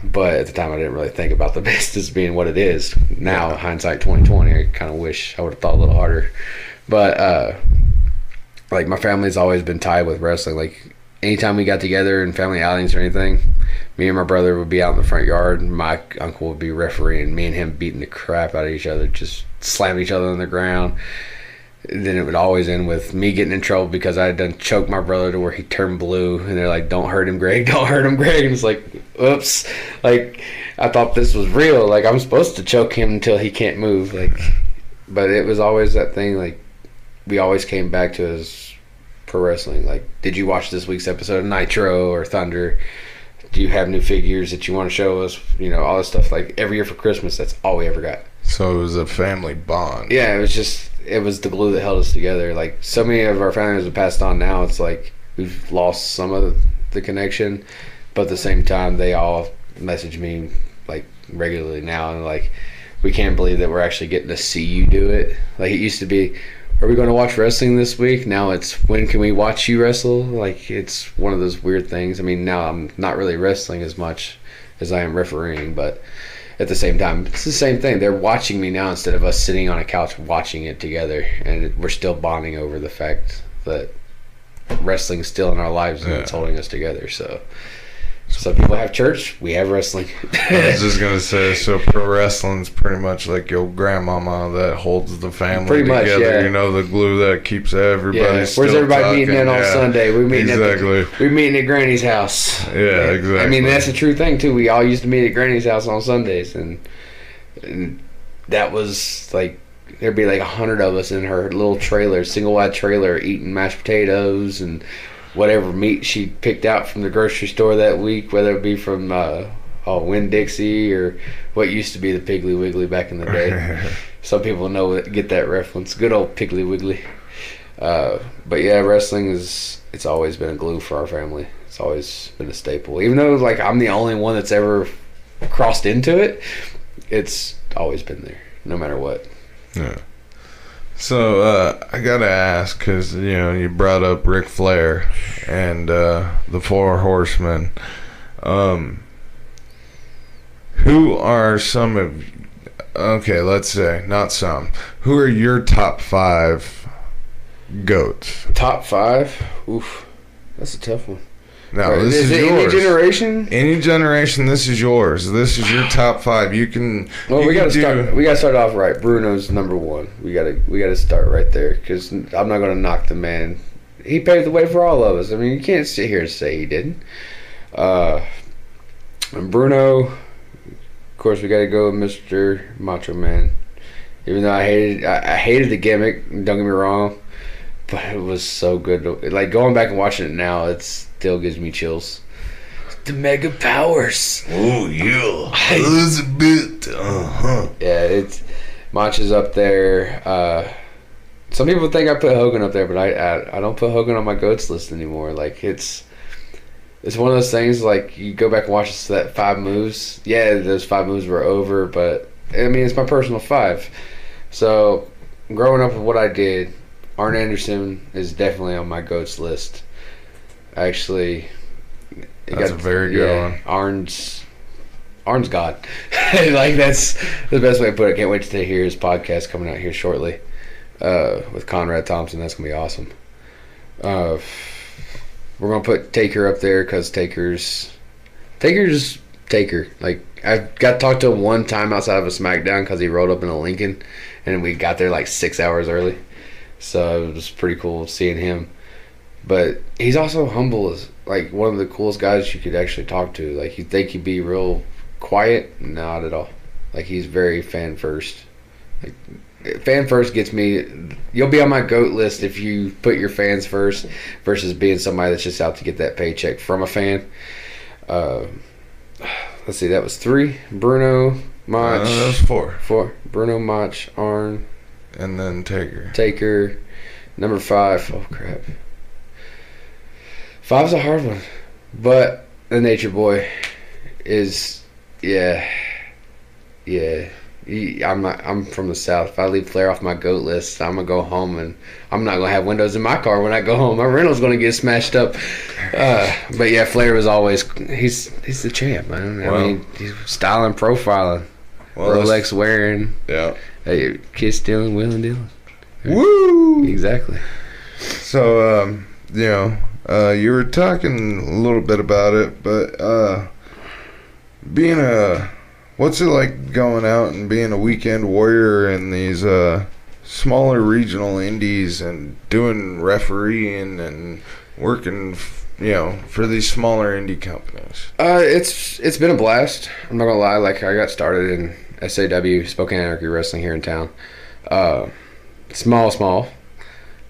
[SPEAKER 2] But at the time, I didn't really think about the business being what it is. Now, hindsight 2020, I kind of wish I would have thought a little harder. But like, my family's always been tied with wrestling. Like, anytime we got together in family outings or anything, me and my brother would be out in the front yard, and my uncle would be refereeing, me and him beating the crap out of each other, just slamming each other on the ground. Then it would always end with me getting in trouble because I had done choked my brother to where he turned blue, and they're like, "Don't hurt him, Greg. Don't hurt him, Greg." And it's like, oops. Like, I thought this was real. Like, I'm supposed to choke him until he can't move. Like, but it was always that thing. Like, we always came back to as pro wrestling. Like, did you watch this week's episode of Nitro or Thunder? Do you have new figures that you want to show us? You know, all this stuff. Like, every year for Christmas, that's all we ever got.
[SPEAKER 1] So it was a family bond.
[SPEAKER 2] Yeah, it was the glue that held us together. Like, so many of our families have passed on now. It's like we've lost some of the connection, but at the same time, they all message me like regularly now, and like, we can't believe that we're actually getting to see you do it. Like, it used to be, are we going to watch wrestling this week? Now it's, when can we watch you wrestle? Like, it's one of those weird things. I mean, now I'm not really wrestling as much as I am refereeing, but at the same time, it's the same thing. They're watching me now instead of us sitting on a couch watching it together, and we're still bonding over the fact that wrestling's still in our lives and it's holding us together. So some people have church, we have wrestling.
[SPEAKER 1] I was just gonna say, so pro wrestling's pretty much like your grandmama that holds the family
[SPEAKER 2] pretty much,
[SPEAKER 1] together.
[SPEAKER 2] yeah.
[SPEAKER 1] You know, the glue that keeps everybody.
[SPEAKER 2] Yeah. Where's
[SPEAKER 1] still
[SPEAKER 2] everybody
[SPEAKER 1] talking.
[SPEAKER 2] meeting in on Sunday? We're meeting we're meeting at Granny's house.
[SPEAKER 1] Yeah, exactly.
[SPEAKER 2] I mean, that's the true thing too. We all used to meet at Granny's house on Sundays, and that was like there'd be like 100 of us in her little trailer, single wide trailer, eating mashed potatoes and whatever meat she picked out from the grocery store that week, whether it be from Winn-Dixie or what used to be the Piggly Wiggly back in the day. Some people get that reference. Good old Piggly Wiggly. But yeah, wrestling it's always been a glue for our family. It's always been a staple. Even though like I'm the only one that's ever crossed into it, it's always been there, no matter what.
[SPEAKER 1] Yeah. So I gotta ask, because you brought up Ric Flair and the Four Horsemen. Who are some of? Okay, let's say not some. Who are your top 5 goats?
[SPEAKER 2] Top 5? Oof, that's a tough one.
[SPEAKER 1] No, this is yours.
[SPEAKER 2] Any generation?
[SPEAKER 1] Any generation, this is yours. This is your top 5. You can.
[SPEAKER 2] Well,
[SPEAKER 1] we
[SPEAKER 2] gotta start off right. Bruno's number 1. We gotta start right there, because I'm not gonna knock the man. He paved the way for all of us. I mean, you can't sit here and say he didn't. And Bruno, of course, we gotta go with Mr. Macho Man. Even though I hated the gimmick. Don't get me wrong. But it was so good. Like, going back and watching it now, it still gives me chills. The mega powers.
[SPEAKER 1] Oh, yeah. Elizabeth. Uh-huh.
[SPEAKER 2] Yeah, Macho's up there. Some people think I put Hogan up there, but I don't put Hogan on my GOATs list anymore. Like, it's one of those things, like, you go back and watch that 5 moves. Yeah, those 5 moves were over, but, I mean, it's my personal 5. So, growing up with what I did, Arn Anderson is definitely on my GOATs list. Actually,
[SPEAKER 1] that's a very good one.
[SPEAKER 2] Arn's God. Like, that's the best way to put it. Can't wait to hear his podcast coming out here shortly with Conrad Thompson. That's gonna be awesome. We're gonna put Taker up there because Taker's Taker. Like, I got to talk to him one time outside of a SmackDown because he rolled up in a Lincoln, and we got there like 6 hours early. So it was pretty cool seeing him. But he's also humble, as like one of the coolest guys you could actually talk to. Like, you think he'd be real quiet? Not at all. Like, he's very fan first. Like, fan first gets me. You'll be on my GOAT list if you put your fans first versus being somebody that's just out to get that paycheck from a fan. Let's see, that was 3. Bruno, Mach.
[SPEAKER 1] That was 4.
[SPEAKER 2] 4. Bruno, Mach, Arn.
[SPEAKER 1] And then Taker.
[SPEAKER 2] Taker. Number 5. Oh, crap. 5's a hard one. But the Nature Boy is, yeah. I'm from the South. If I leave Flair off my GOAT list, I'm going to go home, and I'm not going to have windows in my car when I go home. My rental's going to get smashed up. But yeah, Flair was always, he's the champ, man. I mean, he's styling, profiling, Rolex wearing.
[SPEAKER 1] Yeah.
[SPEAKER 2] Kiss stealing, wheeling dealing.
[SPEAKER 1] Woo!
[SPEAKER 2] Exactly.
[SPEAKER 1] So, you were talking a little bit about it, but what's it like going out and being a weekend warrior in these smaller regional indies and doing refereeing and working, for these smaller indie companies?
[SPEAKER 2] It's been a blast. I'm not gonna lie. Like, I got started in SAW, Spokane Anarchy Wrestling, here in town. Small,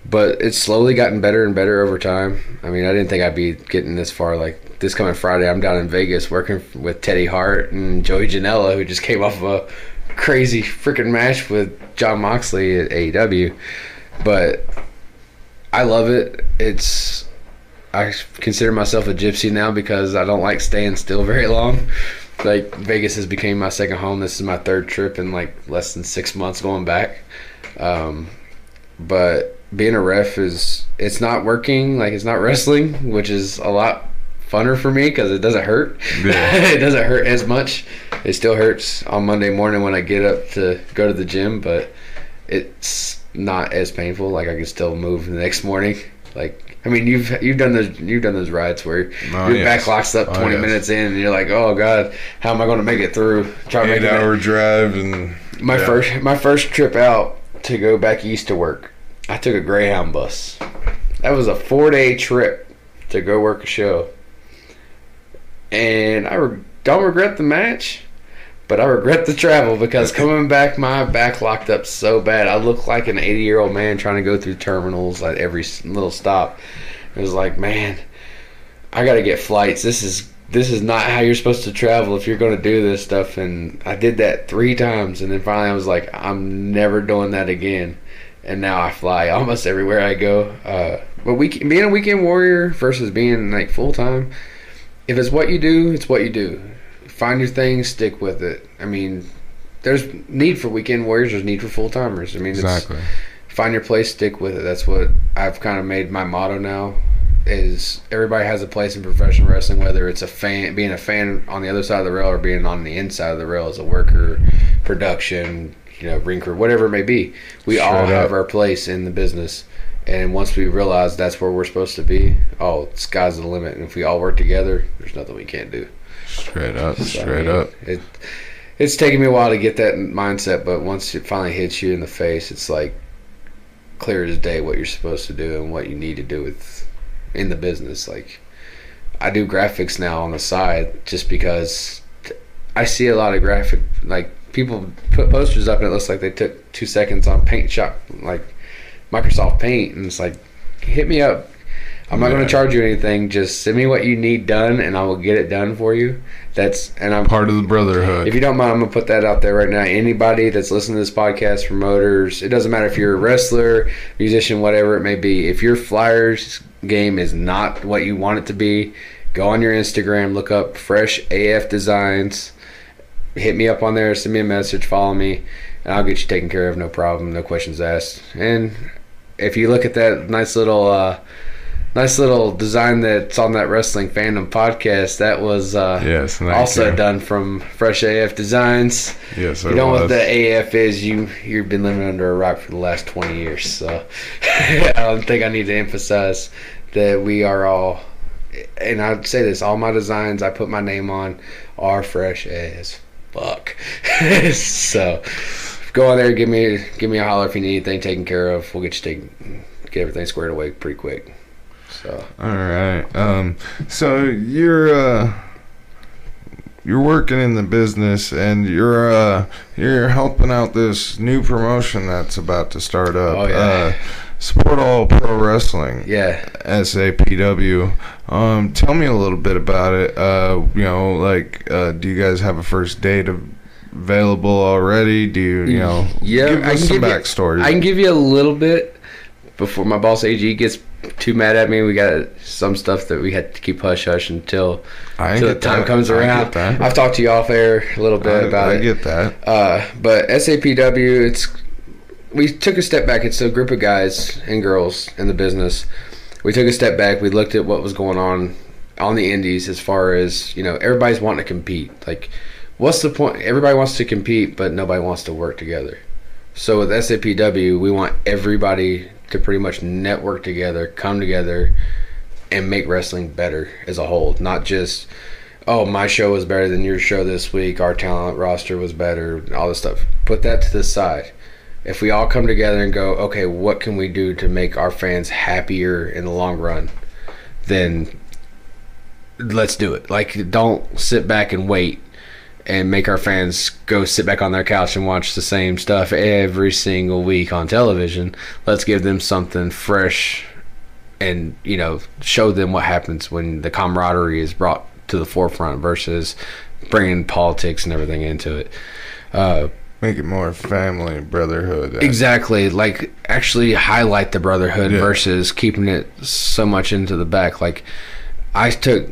[SPEAKER 2] but it's slowly gotten better and better over time. I mean, I didn't think I'd be getting this far. Like, this coming Friday, I'm down in Vegas working with Teddy Hart and Joey Janela, who just came off of a crazy freaking match with Jon Moxley at AEW. But I love it. I consider myself a gypsy now because I don't like staying still very long. Like, Vegas has become my second home. This is my 3rd trip in like less than 6 months going back. But being a ref it's not working. Like, it's not wrestling, which is a lot funner for me because it doesn't hurt. Yeah. It doesn't hurt as much. It still hurts on Monday morning when I get up to go to the gym, but it's not as painful. Like I can still move the next morning. Like I mean, you've done those rides where your back locks up 20 minutes in, and you're like, oh god, how am I going to make it through?
[SPEAKER 1] Try to make 8-hour drive and
[SPEAKER 2] my first trip out to go back east to work, I took a Greyhound bus. That was a 4-day trip to go work a show, and I don't regret the match. But I regret the travel because coming back, my back locked up so bad. I looked like an 80-year-old man trying to go through terminals at every little stop. It was like, man, I got to get flights. This is not how you're supposed to travel if you're going to do this stuff. And I did that 3 times. And then finally I was like, I'm never doing that again. And now I fly almost everywhere I go. But being a weekend warrior versus being like full-time, if it's what you do, it's what you do. Find your thing, stick with it. I mean, there's need for weekend warriors, there's need for full-timers. I mean,
[SPEAKER 1] exactly.
[SPEAKER 2] Find your place, stick with it. That's what I've kind of made my motto now, is everybody has a place in professional wrestling, whether it's being a fan on the other side of the rail or being on the inside of the rail as a worker, production, ring crew, whatever it may be. We all have our place in the business. And once we realize that's where we're supposed to be, sky's the limit. And if we all work together, there's nothing we can't do.
[SPEAKER 1] Straight up.
[SPEAKER 2] It's taken me a while to get that mindset, but once it finally hits you in the face, it's like clear as day what you're supposed to do and what you need to do in the business. Like I do graphics now on the side just because I see a lot of graphic, like people put posters up and it looks like they took 2 seconds on Paint Shop, like Microsoft Paint, and it's like, hit me up. I'm not going to charge you anything. Just send me what you need done, and I will get it done for you. I'm
[SPEAKER 1] part of the brotherhood.
[SPEAKER 2] If you don't mind, I'm going to put that out there right now. Anybody that's listening to this podcast, promoters, it doesn't matter if you're a wrestler, musician, whatever it may be. If your flyers game is not what you want it to be, go on your Instagram, look up Fresh AF Designs, hit me up on there, send me a message, follow me, and I'll get you taken care of, no problem, no questions asked. And if you look at that nice little design that's on that Wrestling Fandom podcast, that was also done from Fresh AF Designs.
[SPEAKER 1] Yes,
[SPEAKER 2] you know what the AF is? You've been living under a rock for the last 20 years, so I don't think I need to emphasize that we are all, and I'd say this, all my designs I put my name on are fresh as fuck. So go on there, give me a holler if you need anything taken care of. We'll get everything squared away pretty quick. So
[SPEAKER 1] all right. So you're working in the business and you're helping out this new promotion that's about to start up.
[SPEAKER 2] Oh yeah.
[SPEAKER 1] Sport All Pro Wrestling.
[SPEAKER 2] Yeah.
[SPEAKER 1] SAPW. Tell me a little bit about it. Do you guys have a first date available already? Do you know?
[SPEAKER 2] Yeah.
[SPEAKER 1] Give us some backstory.
[SPEAKER 2] I can give you a little bit before my boss AG gets too mad at me. We got some stuff that we had to keep hush hush until the time comes around. I've talked to you off air a little bit about it.
[SPEAKER 1] I get that.
[SPEAKER 2] But SAPW, we took a step back. It's a group of guys and girls in the business. We took a step back. We looked at what was going on the indies as far as, everybody's wanting to compete. Like, what's the point? Everybody wants to compete, but nobody wants to work together. So with SAPW, we want everybody to pretty much network together, come together, and make wrestling better as a whole. Not just, my show was better than your show this week, our talent roster was better, all this stuff. Put that to the side. If we all come together and go, okay, what can we do to make our fans happier in the long run, then let's do it. Like, don't sit back and wait and make our fans go sit back on their couch and watch the same stuff every single week on television. Let's give them something fresh and, show them what happens when the camaraderie is brought to the forefront versus bringing politics and everything into it.
[SPEAKER 1] Make it more family, brotherhood.
[SPEAKER 2] Exactly. Like, actually highlight the brotherhood versus keeping it so much into the back. Like, I took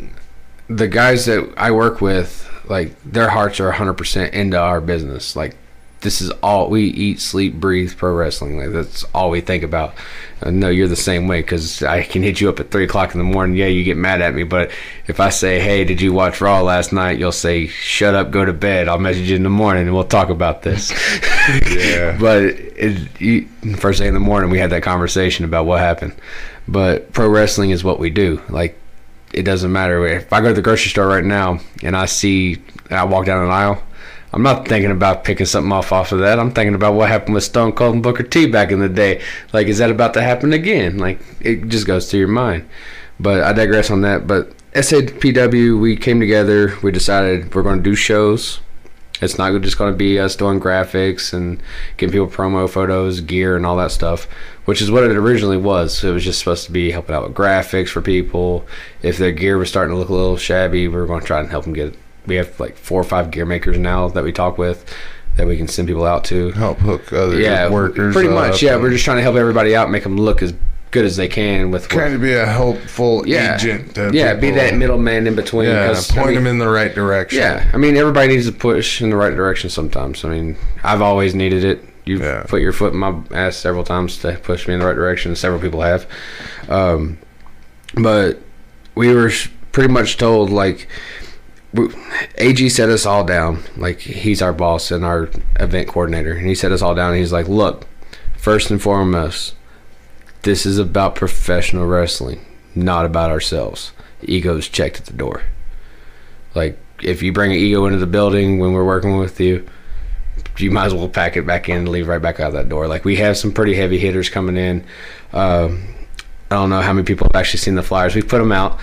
[SPEAKER 2] the guys that I work with, like, their hearts are 100% into our business. Like, this is all we eat, sleep, breathe pro wrestling. Like that's all we think about. I know you're the same way because I can hit you up at 3:00 in the morning. Yeah, you get mad at me, but if I say, "Hey, did you watch Raw last night?" You'll say, "Shut up, go to bed. I'll message you in the morning and we'll talk about this."
[SPEAKER 1] Yeah.
[SPEAKER 2] But first thing in the morning, we had that conversation about what happened. But pro wrestling is what we do. Like it doesn't matter if I go to the grocery store right now and I walk down an aisle. I'm not thinking about picking something off of that. I'm thinking about what happened with Stone Cold and Booker T back in the day. Like, is that about to happen again? Like, it just goes through your mind. But I digress on that. But SAPW, we came together. We decided we're going to do shows. It's not just going to be us doing graphics and giving people promo photos, gear, and all that stuff, which is what it originally was. It was just supposed to be helping out with graphics for people. If their gear was starting to look a little shabby, we were going to try and help them get it. We have like 4 or 5 gear makers now that we talk with that we can send people out to.
[SPEAKER 1] Help hook other workers
[SPEAKER 2] pretty much, yeah. We're just trying to help everybody out, make them look as good as they can.
[SPEAKER 1] Kind of be a helpful agent.
[SPEAKER 2] Be that middleman in between.
[SPEAKER 1] Yeah, point them in the right direction.
[SPEAKER 2] Yeah, I mean, everybody needs to push in the right direction sometimes. I mean, I've always needed it. You've put your foot in my ass several times to push me in the right direction. Several people have. But we were pretty much told, like, AG set us all down. Like, he's our boss and our event coordinator, and he set us all down and he's like, look, first and foremost, this is about professional wrestling, not about ourselves. Ego's checked at the door. Like, if you bring an ego into the building when we're working with you, you might as well pack it back in and leave right back out that door. Like, we have some pretty heavy hitters coming in. I don't know how many people have actually seen the flyers. We put them out.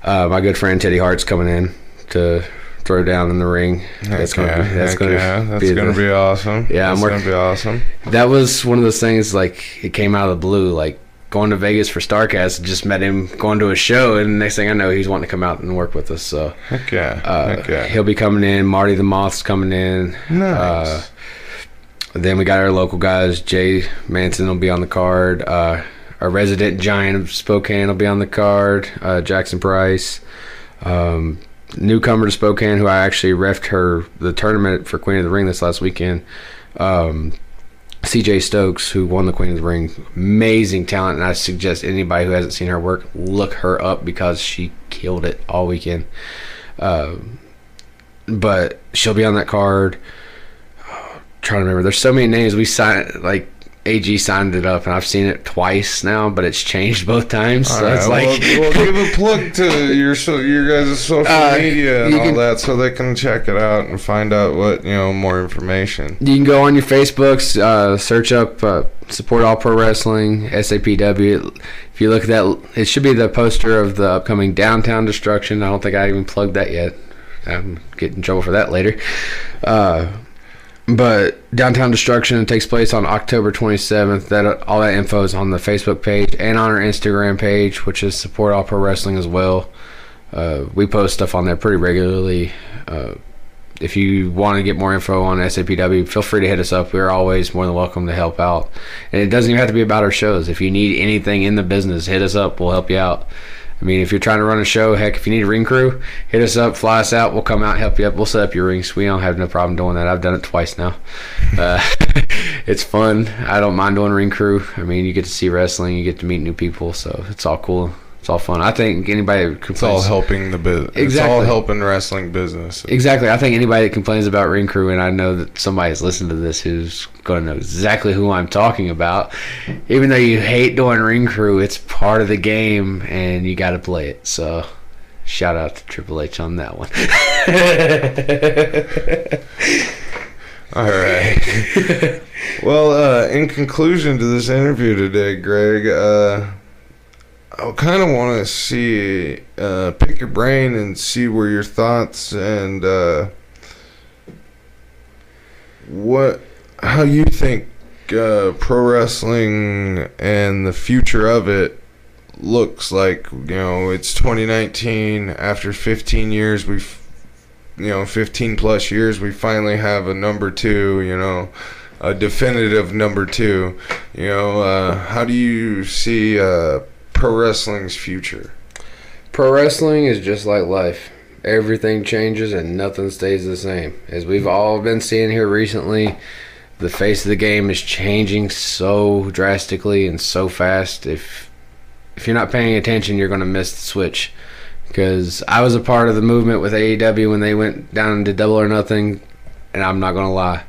[SPEAKER 2] My good friend Teddy Hart's coming in to throw down in the ring. That's gonna be awesome. Yeah, that's gonna be awesome. That was one of those things, like, it came out of the blue. Like, going to Vegas for Starcast, just met him going to a show, and the next thing I know, he's wanting to come out and work with us. So he'll be coming in. Marty the Moth's coming in.
[SPEAKER 1] Nice.
[SPEAKER 2] Then we got our local guys. Jay Manson will be on the card. Our resident giant of Spokane will be on the card. Jackson Price. Newcomer to Spokane, who I actually reffed the tournament for Queen of the Ring this last weekend. CJ Stokes, who won the Queen of the Ring. Amazing talent, and I suggest anybody who hasn't seen her work, look her up because she killed it all weekend. But she'll be on that card. Trying to remember. There's so many names. We signed, like, AG signed it up, and I've seen it twice now, but it's changed both times. So it's like,
[SPEAKER 1] well, give a plug to your guys' social media and all that, so they can check it out and find out what more information.
[SPEAKER 2] You can go on your Facebooks, search up Support All Pro Wrestling, SAPW. If you look at that, it should be the poster of the upcoming Downtown Destruction. I don't think I even plugged that yet. I'm getting in trouble for that later. But Downtown Destruction takes place on October 27th. All that info is on the Facebook page and on our Instagram page, which is Support All Pro Wrestling as well. We post stuff on there pretty regularly. If you want to get more info on SAPW, feel free to hit us up. We're always more than welcome to help out. And it doesn't even have to be about our shows. If you need anything in the business, hit us up. We'll help you out. I mean, if you're trying to run a show, heck, if you need a ring crew, hit us up, fly us out. We'll come out and help you up. We'll set up your rings. We don't have no problem doing that. I've done it twice now. It's fun. I don't mind doing ring crew. I mean, you get to see wrestling. You get to meet new people, so it's all cool. It's all fun. I think anybody that complains...
[SPEAKER 1] It's all helping the business. Exactly. It's all helping wrestling business.
[SPEAKER 2] Exactly. I think anybody that complains about ring crew, and I know that somebody's listening to this who's going to know exactly who I'm talking about, even though you hate doing ring crew, it's part of the game, and you got to play it. So, shout out to Triple H on that one.
[SPEAKER 1] All right. Well, in conclusion to this interview today, Greg, I kind of want to see, pick your brain and see where your thoughts and how you think pro wrestling and the future of it looks like. It's 2019. After 15 years, 15 plus years, we finally have a number two. A definitive number two. How do you see pro wrestling's future?
[SPEAKER 2] Pro wrestling is just like life. everything changes and nothing stays the same. As we've all been seeing here recently, the face of the game is changing so drastically and so fast. If you're not paying attention, you're going to miss the switch. Because I was a part of the movement with AEW when they went down to Double or Nothing, and I'm not going to lie,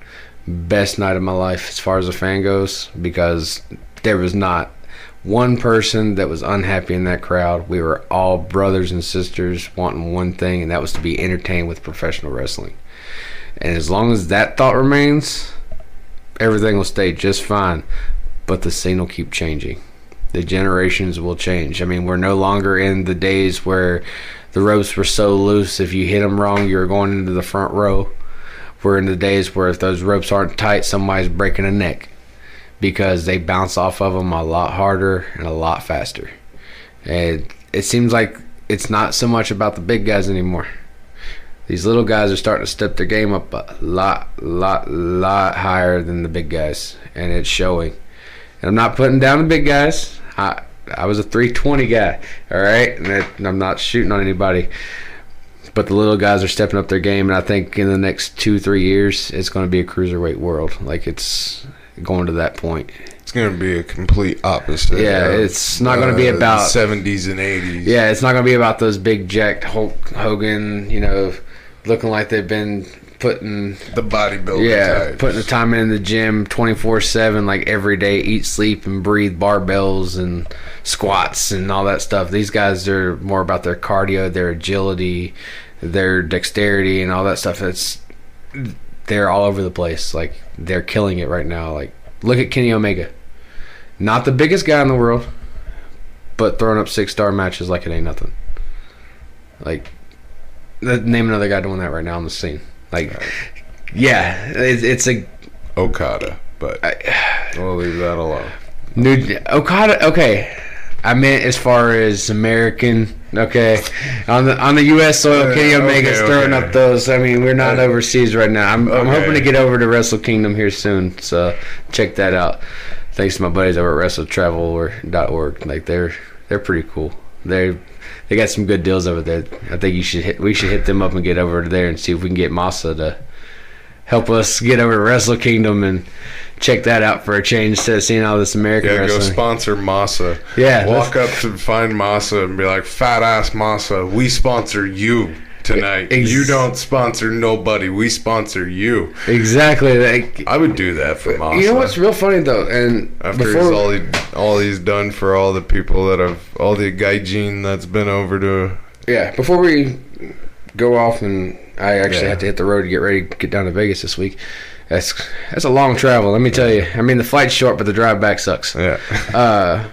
[SPEAKER 2] best night of my life as far as a fan goes, because there was not one person that was unhappy in that crowd. We were all brothers and sisters wanting one thing, and that was to be entertained with professional wrestling. And as long as that thought remains, everything will stay just fine, but the scene will keep changing. The generations will change. I mean, we're no longer in the days where the ropes were so loose, if you hit them wrong, you were going into the front row. We're in the days where if those ropes aren't tight, somebody's breaking a neck, because they bounce off of them a lot harder and a lot faster. And it seems like it's not so much about the big guys anymore. These little guys are starting to step their game up a lot higher than the big guys, and it's showing. And I'm not putting down the big guys. I was a 320 guy, all right? And I'm not shooting on anybody. But the little guys are stepping up their game, and I think in the next 2-3 years, it's going to be a cruiserweight world. Like, it's going to that point.
[SPEAKER 1] It's going to be a complete opposite.
[SPEAKER 2] Yeah, it's not going to be about
[SPEAKER 1] 70s and 80s.
[SPEAKER 2] Yeah, it's not going to be about those big jacked Hulk Hogan, looking like they've been putting
[SPEAKER 1] the bodybuilding types.
[SPEAKER 2] Putting the time in the gym 24/7, like every day, eat, sleep, and breathe barbells and squats and all that stuff. These guys are more about their cardio, their agility, their dexterity, and all that stuff. They're all over the place. Like, they're killing it right now. Like, look at Kenny Omega. Not the biggest guy in the world, but throwing up 6-star matches like it ain't nothing. Like, name another guy doing that right now on the scene. Like, yeah, it's a
[SPEAKER 1] Okada, but we'll leave that alone.
[SPEAKER 2] Okada, okay. I meant as far as American, okay. On the U.S. soil, Kenny Omega's throwing up those. I mean, we're not overseas right now. I'm hoping to get over to Wrestle Kingdom here soon, so check that out. Thanks to my buddies over at WrestleTravel.org. Like, they're pretty cool. They got some good deals over there. I think we should hit them up and get over there and see if we can get Masa to help us get over to Wrestle Kingdom and check that out for a change instead of seeing all this American wrestling.
[SPEAKER 1] Go sponsor Masa.
[SPEAKER 2] Yeah.
[SPEAKER 1] Walk up to find Masa and be like, fat ass Masa, we sponsor you tonight. You don't sponsor nobody. We sponsor you.
[SPEAKER 2] Exactly. Like,
[SPEAKER 1] I would do that for Masa.
[SPEAKER 2] You know what's real funny though, and
[SPEAKER 1] after all he's done for all the people that have, all the gaijin that's been over to.
[SPEAKER 2] Yeah. Before we go off, and I actually have to hit the road to get ready to get down to Vegas this week. That's a long travel, let me tell you. I mean, the flight's short, but the drive back sucks.
[SPEAKER 1] Yeah.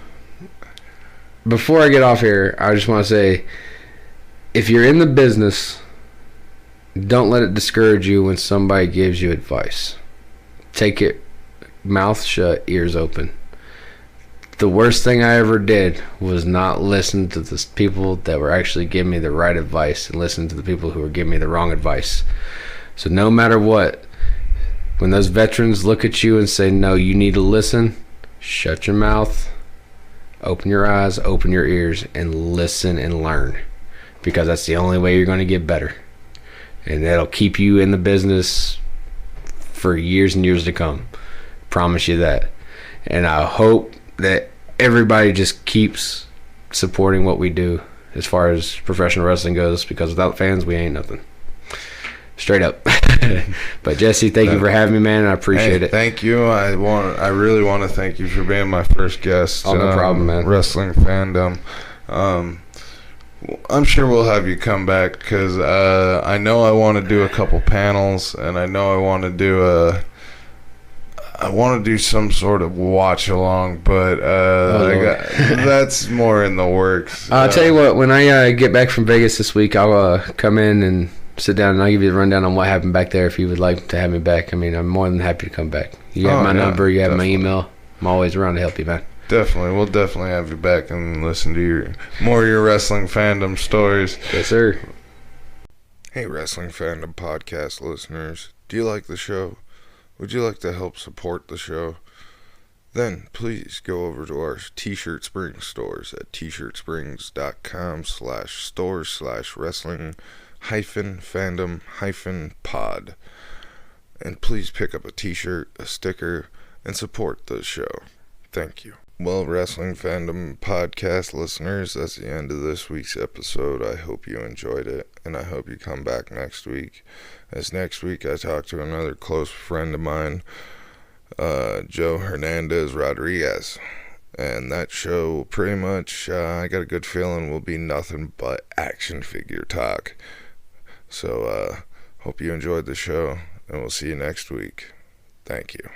[SPEAKER 2] Before I get off here, I just want to say, if you're in the business, don't let it discourage you when somebody gives you advice. Take it mouth shut, ears open. The worst thing I ever did was not listen to the people that were actually giving me the right advice and listen to the people who were giving me the wrong advice. So no matter what, when those veterans look at you and say, no, you need to listen, shut your mouth, open your eyes, open your ears, and listen and learn. Because that's the only way you're going to get better. And that'll keep you in the business for years and years to come. Promise you that. And I hope that everybody just keeps supporting what we do as far as professional wrestling goes, because without fans, we ain't nothing. Straight up. But Jesse, thank you for having me, man. I appreciate it.
[SPEAKER 1] Thank you. I really want to thank you for being my first guest.
[SPEAKER 2] Oh, no problem, man.
[SPEAKER 1] Wrestling Fandom. I'm sure we'll have you come back, because I know I want to do a couple panels, and I know I want to do some sort of watch along, but that's more in the works.
[SPEAKER 2] I'll tell you what, when I get back from Vegas this week, I'll come in and sit down, and I'll give you the rundown on what happened back there if you would like to have me back. I mean, I'm more than happy to come back. You have my number, you have my email. I'm always around to help you, man.
[SPEAKER 1] Definitely. We'll definitely have you back and listen to more of your Wrestling Fandom stories.
[SPEAKER 2] Yes, sir.
[SPEAKER 1] Hey, Wrestling Fandom podcast listeners. Do you like the show? Would you like to help support the show? Then please go over to our T-Shirt Springs stores at t-shirtsprings.com/stores/wrestling WFPod. And please pick up a t-shirt, a sticker, and support the show. Thank you. Well, Wrestling Fandom podcast listeners, that's the end of this week's episode. I hope you enjoyed it, and I hope you come back next week. As next week I talk to another close friend of mine, Joe Hernandez Rodriguez. And that show pretty much, I got a good feeling, will be nothing but action figure talk. So, hope you enjoyed the show, and we'll see you next week. Thank you.